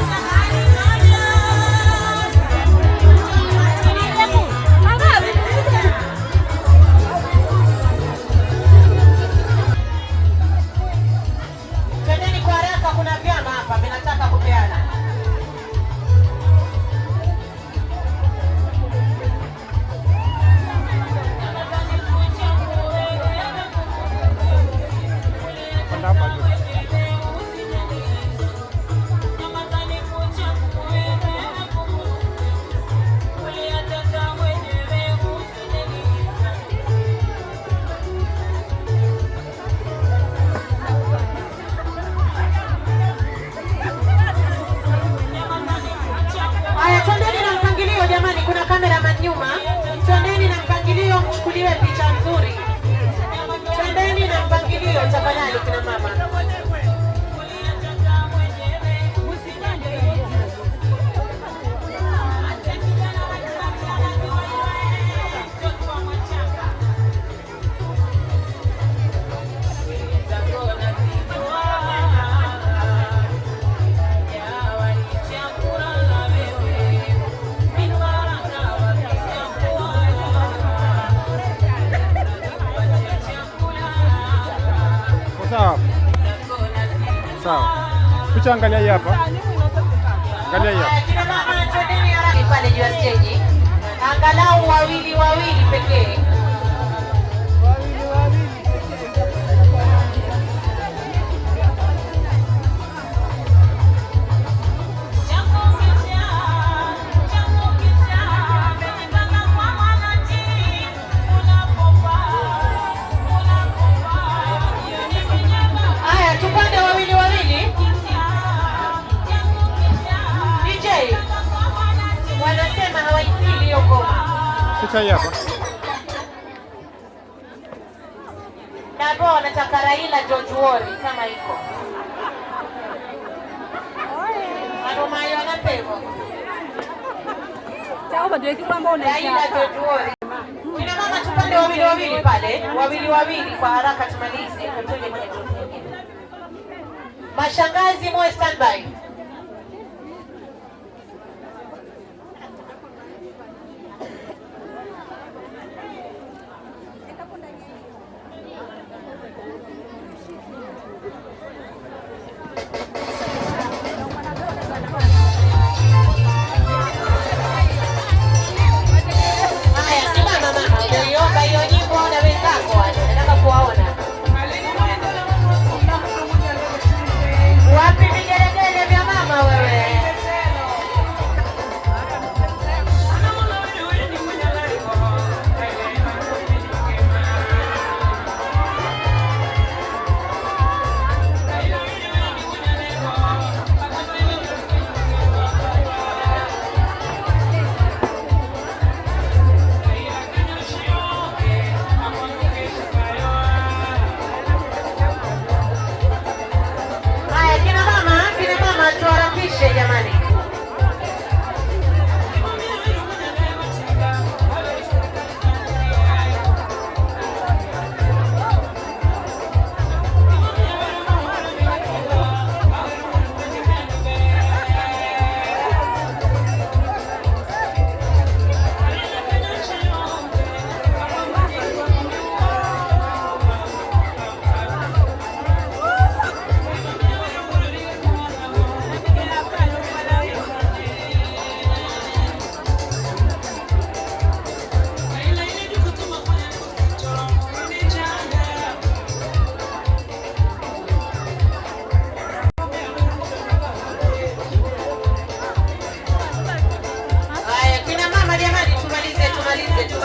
Kuna vyama hapa vinataka kupeana. Jamani, kuna cameraman nyuma. Twendeni na mpangilio, mchukuliwe picha nzuri. Twendeni na mpangilio tafadhali kina mama. Sawa. Picha angalia hii hapa. Angalia hii hapa. Kina mama twendeni haraka pale juu ya stage. Angalau wawili pekee. Wanasema hawaipili hiyo ngoma. Picha hii hapa. Nabo wanataka Raila George Wori kama iko. Aromayo anapewa. Chao ndio kwamba Raila George Wori. Kuna mama tupande wawili pale, wawili kwa haraka tumalize tuje kwenye group nyingine. Mashangazi moe standby. Wapi vigelegele vya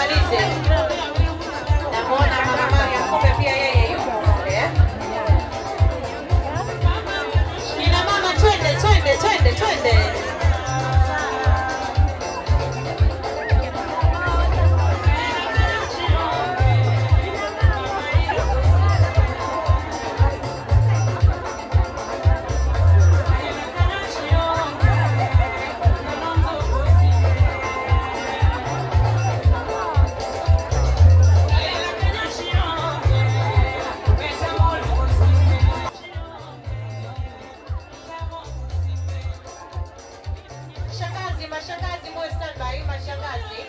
tumalize. Namuona mama Maria kumbe pia yeye yuko kule. Kina mama twende. Mashangazi mwe standby, mashangazi.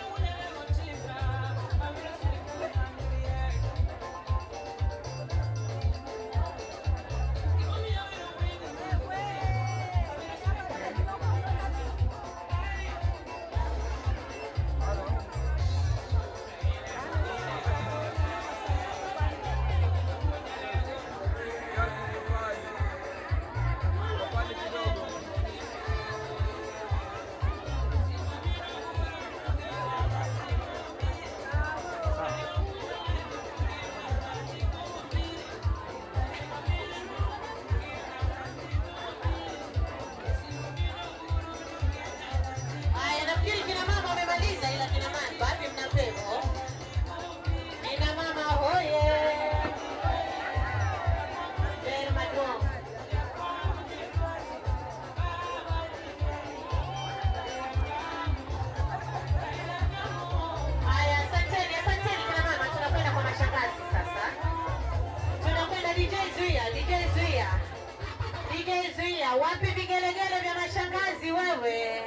Wapi vigelegele vya mashangazi wewe?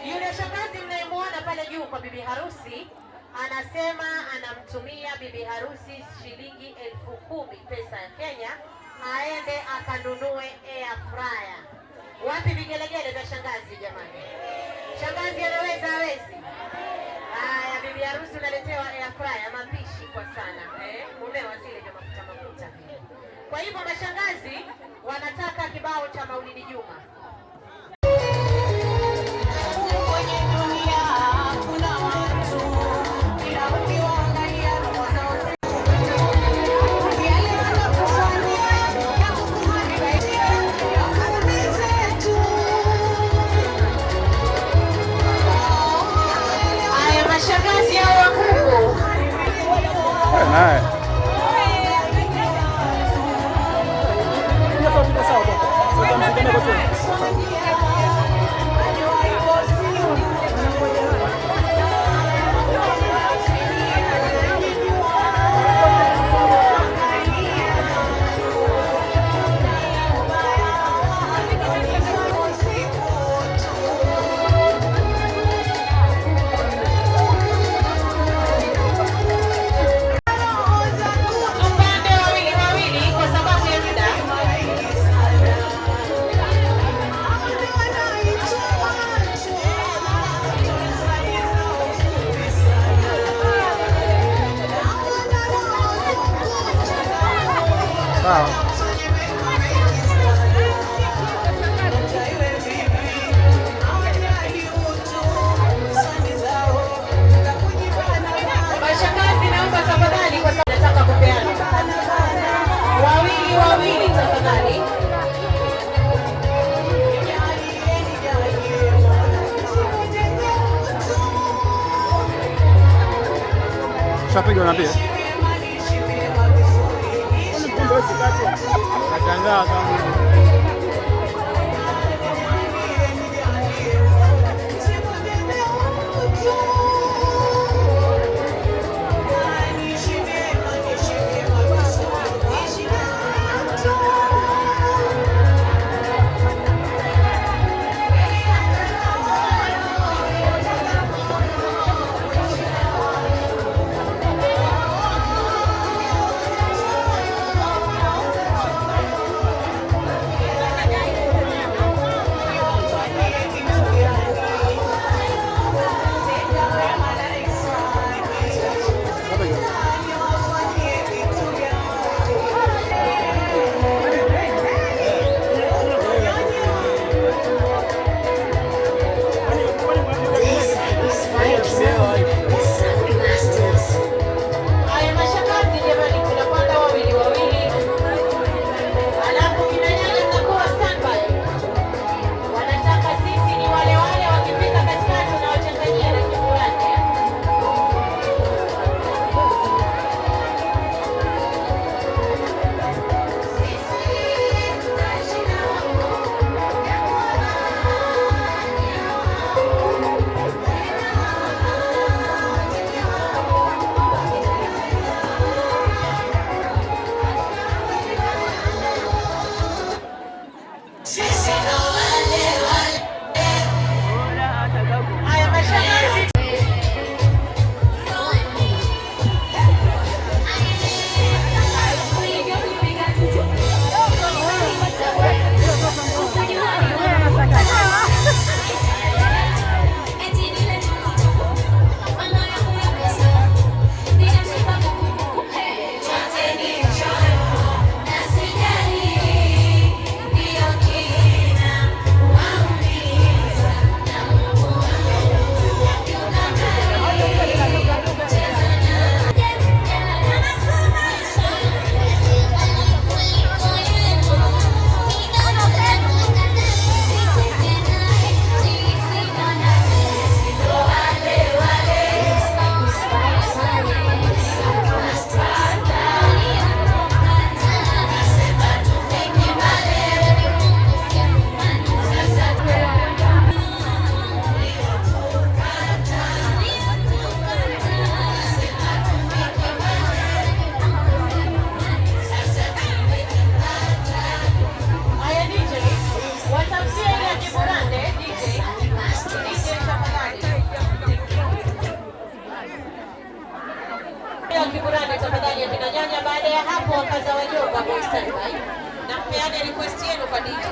Yule shangazi mnayemuona pale juu kwa bibi harusi anasema anamtumia bibi harusi shilingi 10,000 pesa ya Kenya aende akanunue air fryer. Wapi vigelegele vya shangazi jamani? Shangazi anaweza hawezi? Haya, bibi harusi unaletewa air fryer, mapishi kwa sana. Mumewa zile vya mafuta. Kwa hivyo mashangazi wanataka kibao cha Maulidi Juma. Haya mashangazi hao wakubwa. Mashangazi naomba tafadhali kwa sababu nataka kupeana. Wawili tafadhali. Shapiga unaambia? Atandaa kama na nyanya. Baada ya hapo wakaza wajomba kwa standby na mpeane request yenu kwa DJ.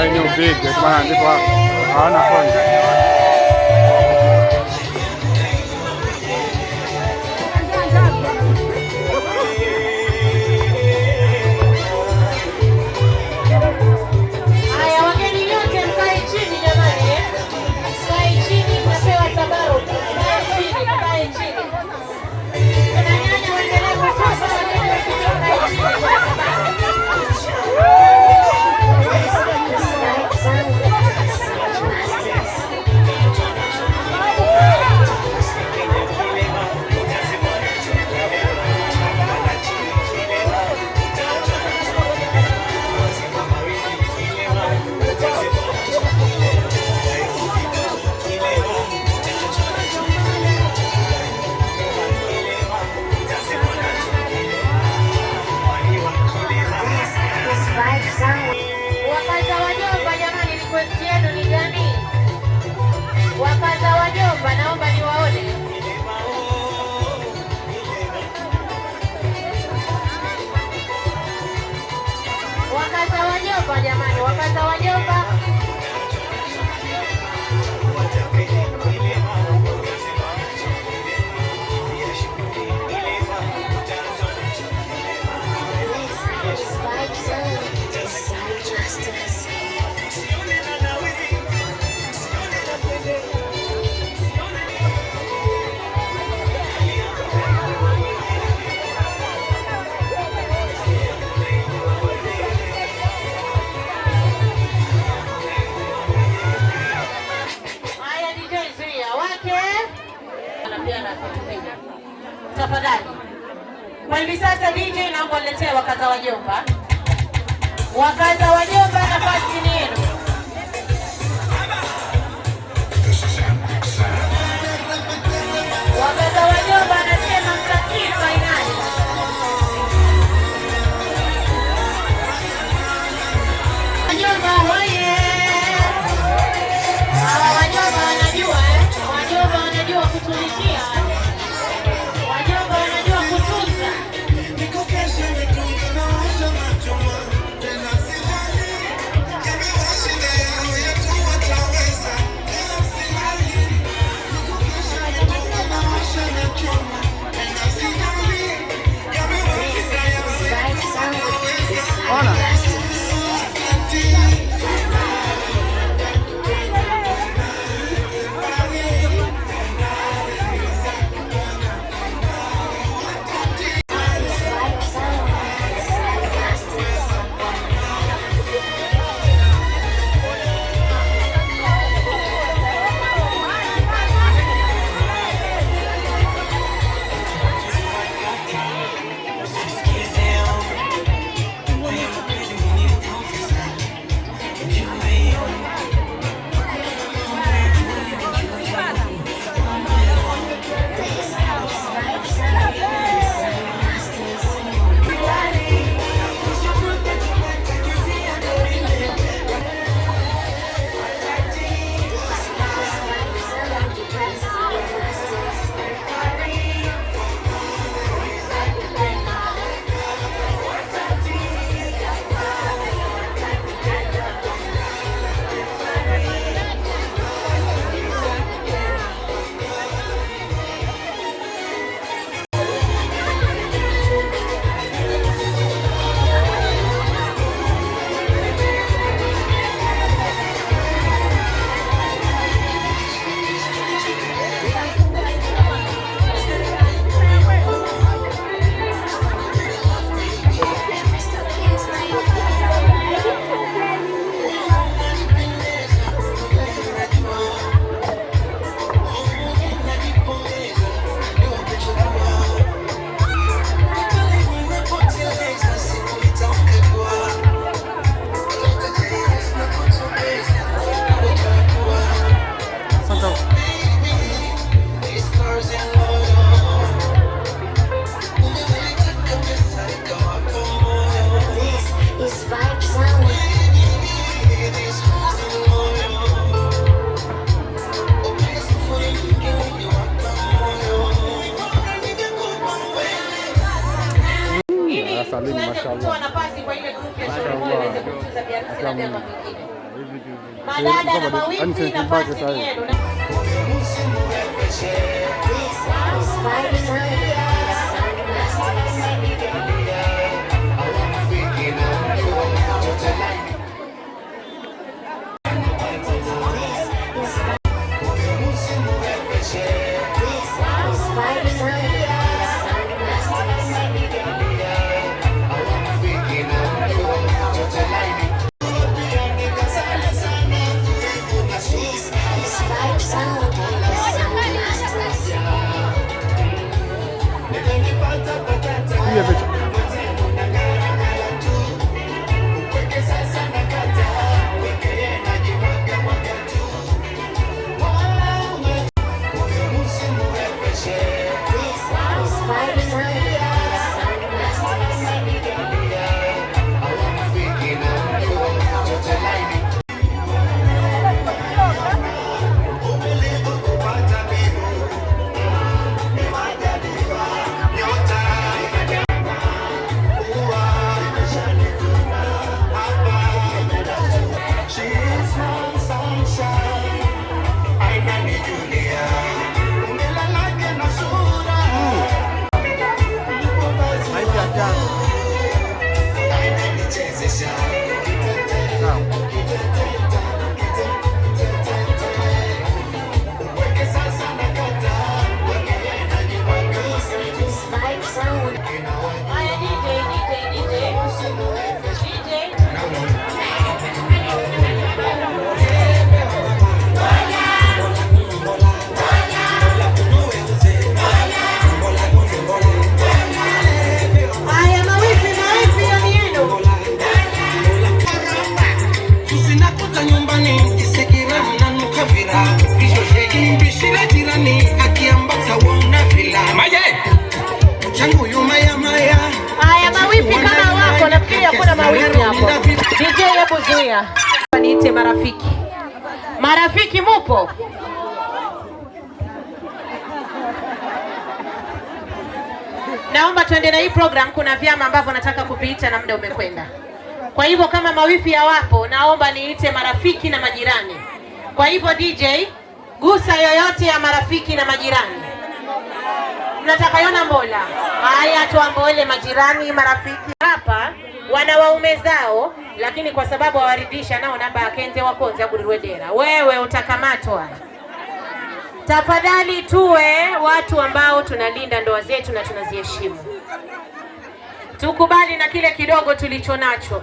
Ini ubid, kemana di bawah, anak pun. Haya, wageni nyote mkae chini jamani, mkae chini, mnapewa tabaru. Mkae chini. Kuna nyanya waendelee kutoka, wageni mkae chini kwa tabaru. Wakaza wajomba jamani, request yenu ni gani? Wakaza wajomba, naomba niwaone. Wakaza wajomba jamani, wakaza wajomba. Tafadhali. Kwa hivi sasa DJ naomba niletee wakaza wajomba. Wakaza wajomba, nafasi ni yenu. Wakaza wajomba anasema mtakii fainali. Wajomba hoye. Wajomba wanajua wajomba wanajua kutulikia. Wajomba wanajua kutunza. Salim, mashallah. Nafasi kwa ile group ya Shauri Moyo iweze kucheza biharusi na vyama vingine. Madada na mawifi, nafasi ni yenu. Niite marafiki. Marafiki mupo? Naomba tuende na hii program, kuna vyama ambavyo nataka kuviita na muda umekwenda. Kwa hivyo kama mawifi hawapo, naomba niite marafiki na majirani. Kwa hivyo DJ, gusa yoyote ya marafiki na majirani. Mnataka yona mbola? Haya, tuambole majirani, marafiki. Hapa wana waume zao, lakini kwa sababu hawaridhisha nao namba akenze wakonze aburirwedera. Wewe utakamatwa. Tafadhali tuwe watu ambao tunalinda ndoa zetu na tunaziheshimu. Tukubali na kile kidogo tulicho nacho.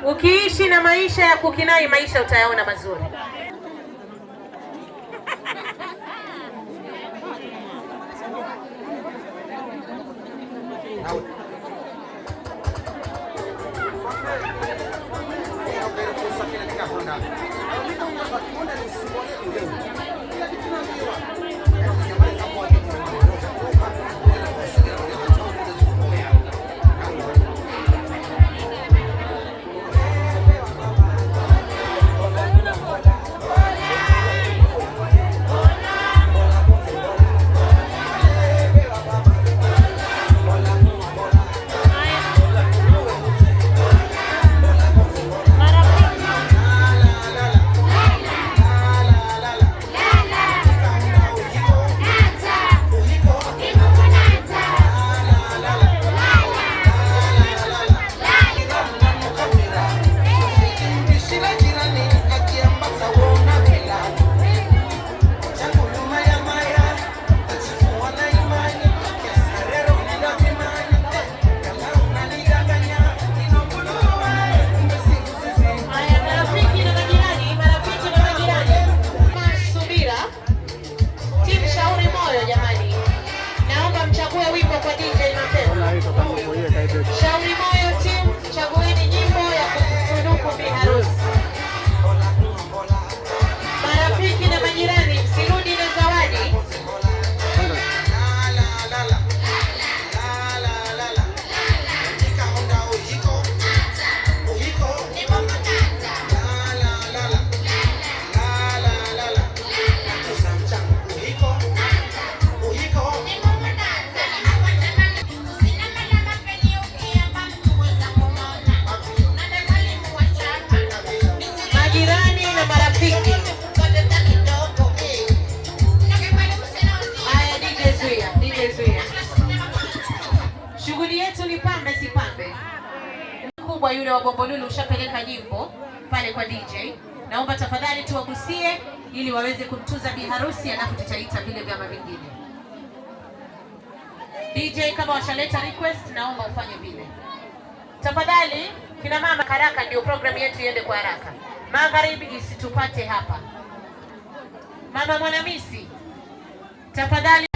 Ukiishi na maisha ya kukinai, maisha utayaona mazuri. Shauri Moyo team, chagueni nyimbo ya kutunuku bi harusi. Marafiki na majirani, msirudi na zawadi. kwa yule wa Bombolulu ushapeleka jimbo pale kwa DJ. Naomba tafadhali tuwagusie ili waweze kumtuza bi harusi, alafu tutaita vile vyama vingine. DJ kama washaleta request, naomba ufanye vile. Tafadhali kina mama, haraka ndio program yetu iende kwa haraka. Magharibi isitupate hapa. Mama Mwanamisi, tafadhali.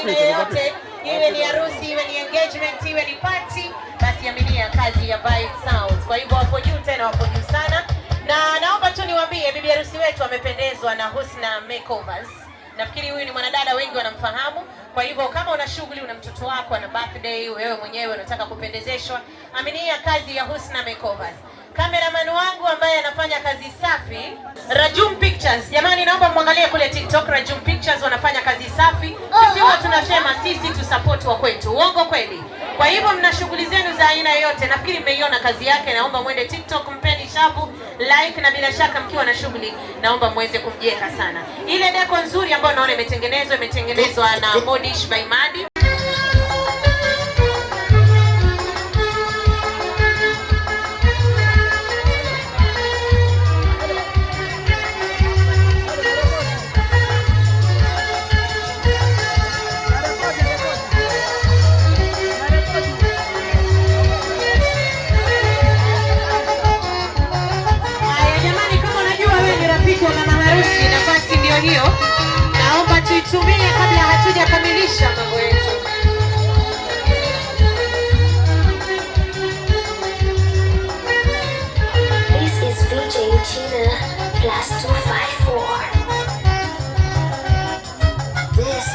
yoyote, iwe ni harusi, iwe ni engagement, iwe ni party, basi aminia kazi ya Vibe Sounds. Kwa hivyo wapo juu tena, wapo juu sana. Na naomba tu niwaambie bibi harusi wetu amependezwa na Husna Makeovers. Nafikiri huyu ni mwanadada wengi wanamfahamu. Kwa hivyo kama una shughuli, una mtoto wako ana birthday, wewe mwenyewe unataka kupendezeshwa, aminia kazi ya Husna Makeovers. Cameraman wangu ambaye anafanya kazi safi, Rajum Pictures. Jamani naomba muangalie kule TikTok, Rajum Pictures wanafanya kazi safi. Sisi huwa tunasema sisi tu support wa kwetu. Uongo kweli? Kwa hivyo mna shughuli zenu za aina yoyote, nafikiri mmeiona kazi yake, naomba muende TikTok, mpeni shabu, like, na bila shaka mkiwa na shughuli naomba muweze kumjenga sana. Ile deko nzuri ambayo naona imetengenezwa na Modish by Madi. rafiki wa mama harusi, nafasi ndio hiyo. Naomba tuitumie kabla hatujakamilisha mambo yetu. This is DJ Tina +254. This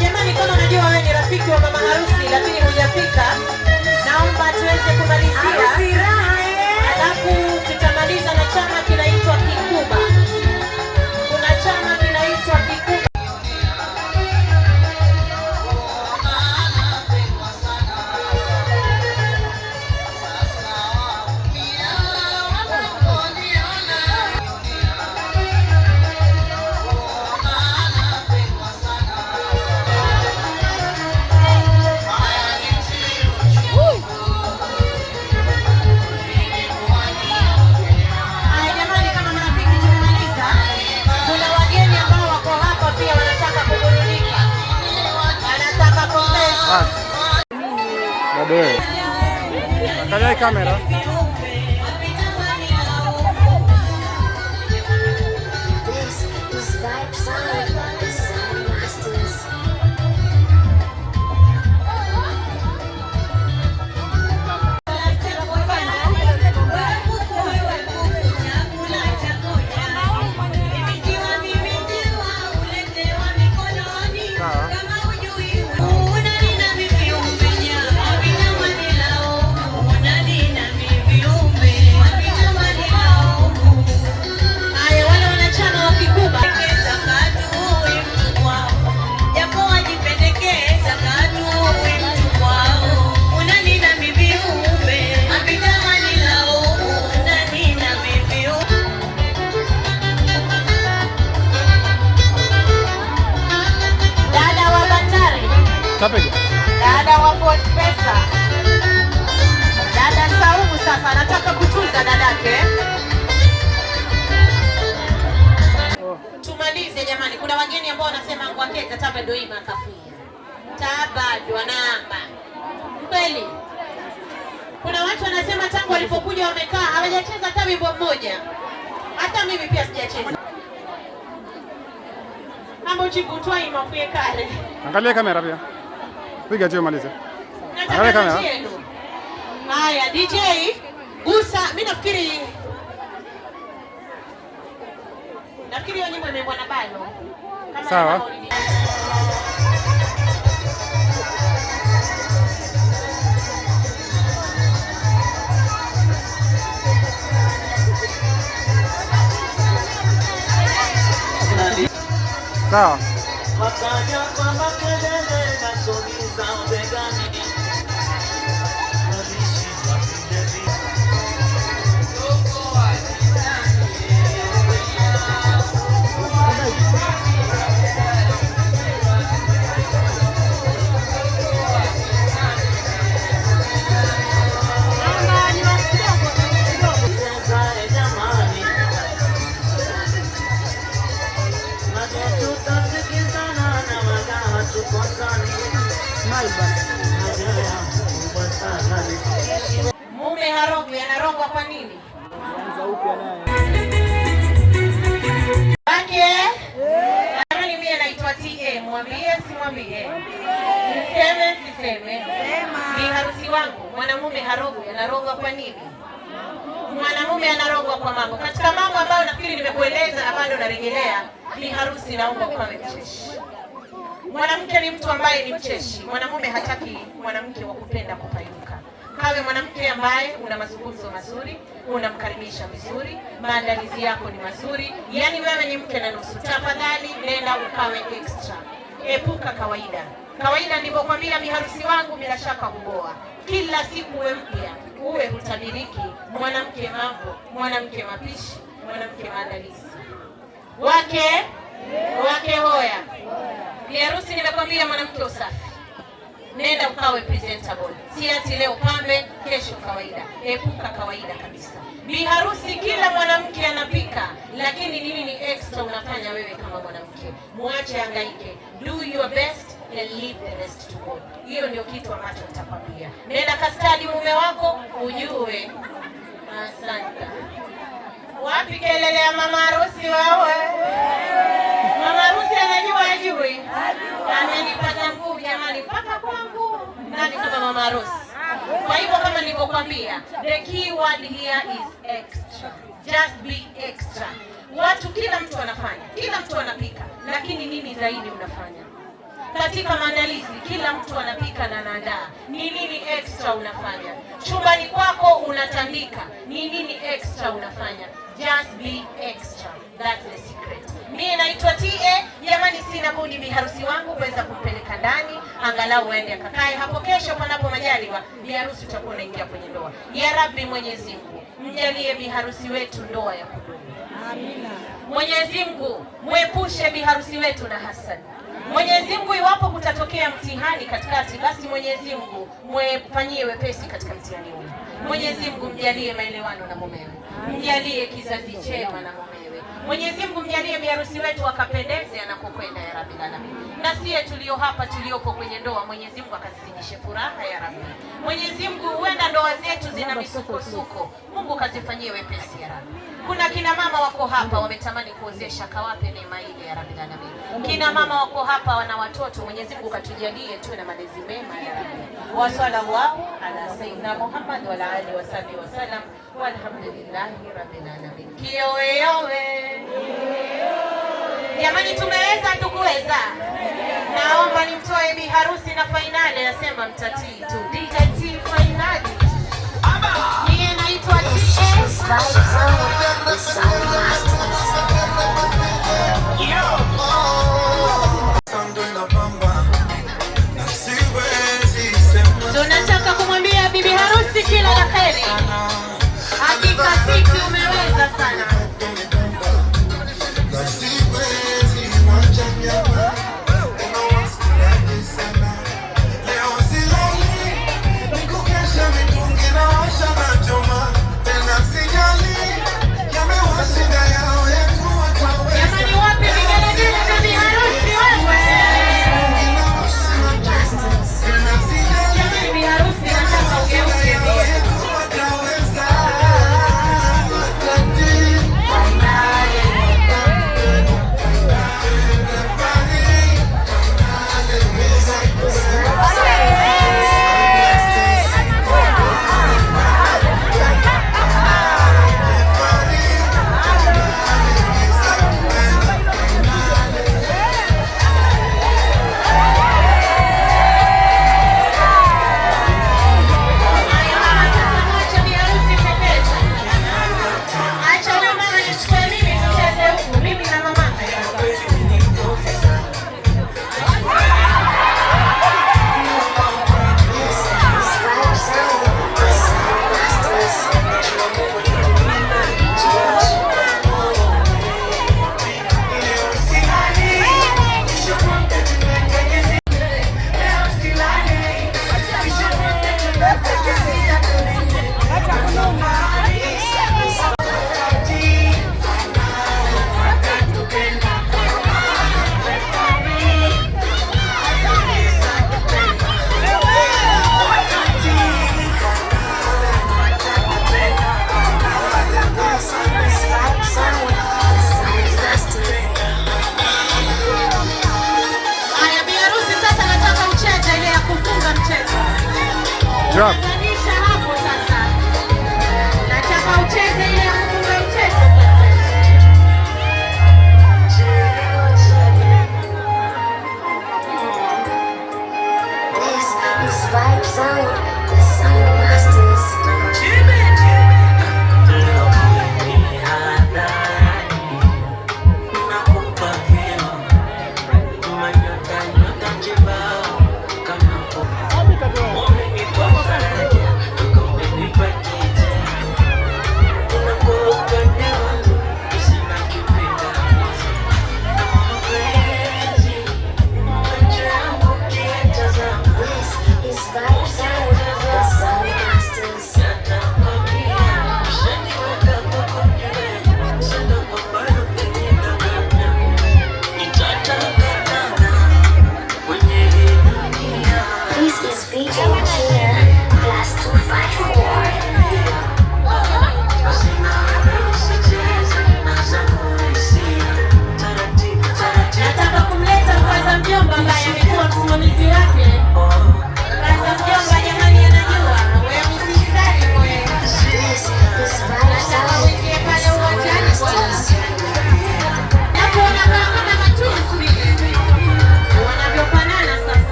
jamani, kama unajua wewe ni rafiki wa mama harusi lakini hujafika, naomba tuweze kumalizia. Alafu tutamaliza na chama kinaitwa Kikuba. Kuna chama kinaitwa Kikuba. Babe. Angalia kamera. This is Vibe Sound, the Sound Masters. Dada wa Fort Pesa. Dada Saumu sasa anataka kutunza dadake. Tumalize jamani, kuna wageni ambao wanasema ngwaketa taba ndio ima kafia. Taba ndio namba. Kweli. Kuna watu wanasema tangu walipokuja wamekaa hawajacheza hata wimbo mmoja. Hata mimi pia sijacheza. Mambo chikutwa imafie kale. Angalia kamera pia. Piga tu maliza. Angalia kamera. Haya DJ gusa, mimi nafikiri hiyo nyimbo imeimbwa na Bano. Sawa. Sawa. Wakaja kwa makelele na sogi za begani. Mume harogwi anarogwa kwa nini? Anza upya naye. Baki Jamani mimi naitwa TM, mwambie simwambie. Niseme siseme. Ni harusi wangu, mwanamume harogwi anarogwa kwa nini? Mwanamume anarogwa kwa mambo. Katika mambo ambayo nafikiri nimekueleza na bado narejelea, ni harusi naomba ukawe mcheshi. Mwanamke ni mtu ambaye ni mcheshi. Mwanamume hataki mwanamke wa kupenda kupayuka. Kawe mwanamke ambaye una mazungumzo mazuri, unamkaribisha vizuri, maandalizi yako ni mazuri. Yaani wewe ni mke na nusu. Tafadhali nenda ukawe extra. Epuka kawaida. Kawaida nilipokuambia biharusi wangu bila shaka huboa. Kila siku uwe mpya, uwe hutabiriki. Mwanamke mambo, mwanamke mapishi, mwanamke maandalizi. Wake hoya. Biharusi nimekwambia mwanamke usafi. Nenda ukawe presentable. Si ati leo pambe, kesho kawaida. Epuka kawaida kabisa. Biharusi kila mwanamke anapika, lakini nini ni extra unafanya wewe kama mwanamke? Muache hangaike. Do your best, and leave the rest to God. Hiyo ndio kitu ambacho nitakwambia. Nenda kastadi mume wako ujue. Asante. Wapi kelele ya mama harusi wewe? Mama harusi anajua ajui? Amenipata nguvu jamani mpaka kwangu. Nani kama mama harusi? Kwa hivyo kama nilivyokuambia, the key word here is extra. Just be extra. Watu kila mtu anafanya, kila mtu anapika, lakini nini zaidi unafanya? Katika maandalizi kila mtu anapika na anaandaa. Ni nini extra unafanya? Chumbani kwako unatandika. Ni nini extra unafanya? Just be extra. That's the secret. Mimi naitwa TA. Jamani sina budi biharusi wangu kuweza kumpeleka ndani angalau aende akakae hapo. Kesho panapo majaliwa biharusi utakuwa unaingia kwenye ndoa. Ya Rabbi Mwenyezi Mungu mjalie biharusi wetu ndoa ya kudumu. Amina. Mwenyezi Mungu muepushe biharusi wetu na hasadi. Mwenyezi Mungu iwapo kutatokea mtihani katikati, basi Mwenyezi Mungu mwefanyie wepesi katika mtihani huu. Mwenyezi Mungu mjalie maelewano na mumewe. Mjalie kizazi chema na mumewe. Mwenyezi Mungu mjalie biharusi wetu akapendeze anapokwenda ya Rabbil Alamin. Na sie tulio hapa tuliopo kwenye ndoa Mwenyezi Mungu akazidishe furaha ya Rabbi. Mwenyezi Mungu huenda ndoa zetu zina misukosuko. Mungu kazifanyie wepesi ya Rabbi. Kuna kina mama wako hapa wametamani kuozesha, kawape neema ile ya Rabbil Alamin. Kina mama wako hapa wana watoto, Mwenyezi Mungu katujalie tuwe na malezi mema ya Rabbi. Wa sallallahu ala sayyidina Muhammad wa ala alihi wa sallam walhamdulillahi rabbil alamin. Kiyowe. Jamani tumeweza tukuweza. Naomba nimtoe biharusi na fainali nasema mtatii tu. DJ fainali. Mimi naitwa TA. Tunataka kumwambia bibi harusi kila la heri. Hakika sisi umeweza sana. Jamani wapi vigelegele na bibi harusi wewe? Jamani bibi harusi nataka ugeuke pia. Unganisha hapo sasa. Nataka ucheze ile ya kufunga mchezo. This vibe sound, the sound masters. Happy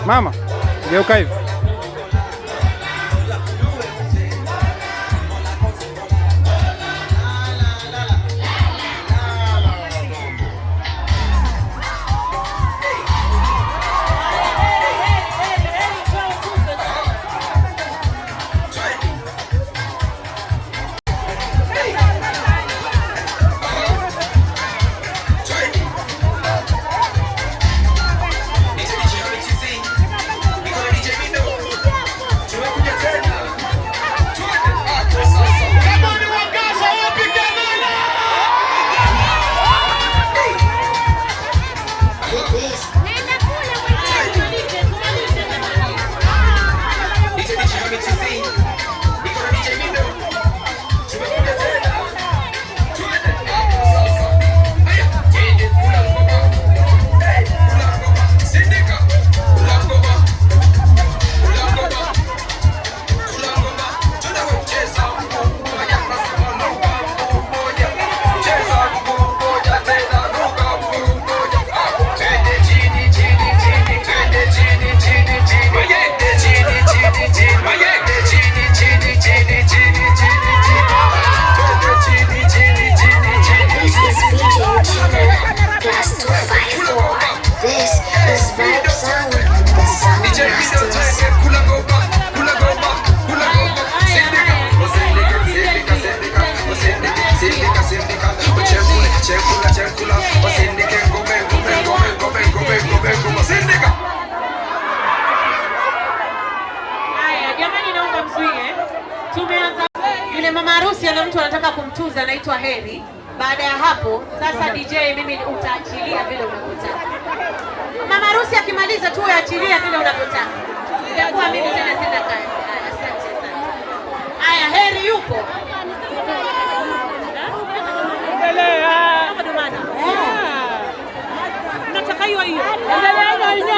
Mama, geuka hivi. Yule mama harusi ana mtu anataka kumtuza anaitwa Heri. Baada ya hapo sasa DJ mimi utaachilia vile unavyotaka. Mama harusi akimaliza tu aachilia vile unavyotaka. Itakuwa mimi tena sina kazi. Asante sana. Haya, Heri yupo. Endelea. Kama domana. Nataka hiyo. Endelea hiyo.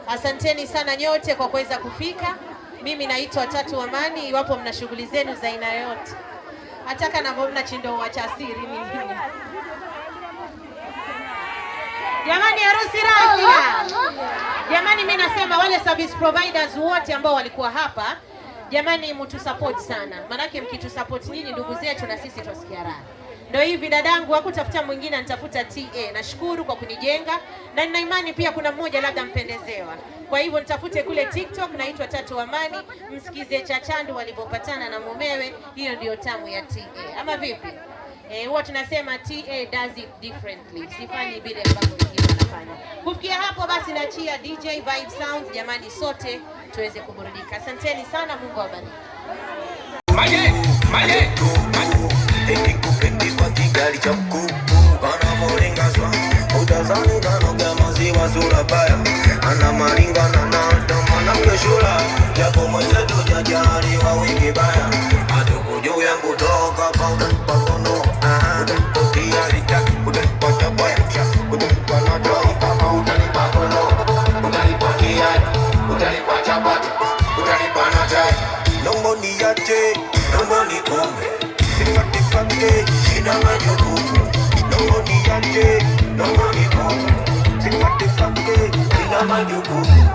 Asanteni sana nyote kwa kuweza kufika. Mimi naitwa Tatu Amani. Iwapo mna shughuli zenu za aina yote, hataka na mna chindo wa chasiri ni jamani, harusi rasmi. Jamani, mimi nasema wale service providers wote ambao walikuwa hapa, jamani, mtu support sana, manake mkitu support nyinyi ndugu zetu na sisi tusikia raha. Ndio hivi dadangu, hakutafuta mwingine, anitafuta TA. Nashukuru kwa kunijenga na nina imani pia kuna mmoja labda mpendezewa. Kwa hivyo nitafute kule TikTok, naitwa Tatu Amani, msikize Chachandu walipopatana na mumewe. Hiyo ndio tamu ya TA. Ama vipi? Huwa tunasema TA does it differently. Sifanyi vile ambavyo wengine wanafanya. Kufikia hapo basi naachia DJ Vibe Sounds, jamani sote tuweze kuburudika. Asanteni sana, Mungu awabariki. Kwa kigali cha mkuu kana moringazwa utazani kana kama ziwa Surabaya ana maringana na tamana keshura japo mwenzetu jajari wa wiki baya atukuju yangu toka pakono utanipokea litaki utanipata baya utanipana doi kama utanipakono utanipokea utanipata baya utanipana jai nombo ni yache nombo ni kumbe Ina majukumu, nombo ni yanje, nombo ni kumu. Sipate fakte, ina majukumu.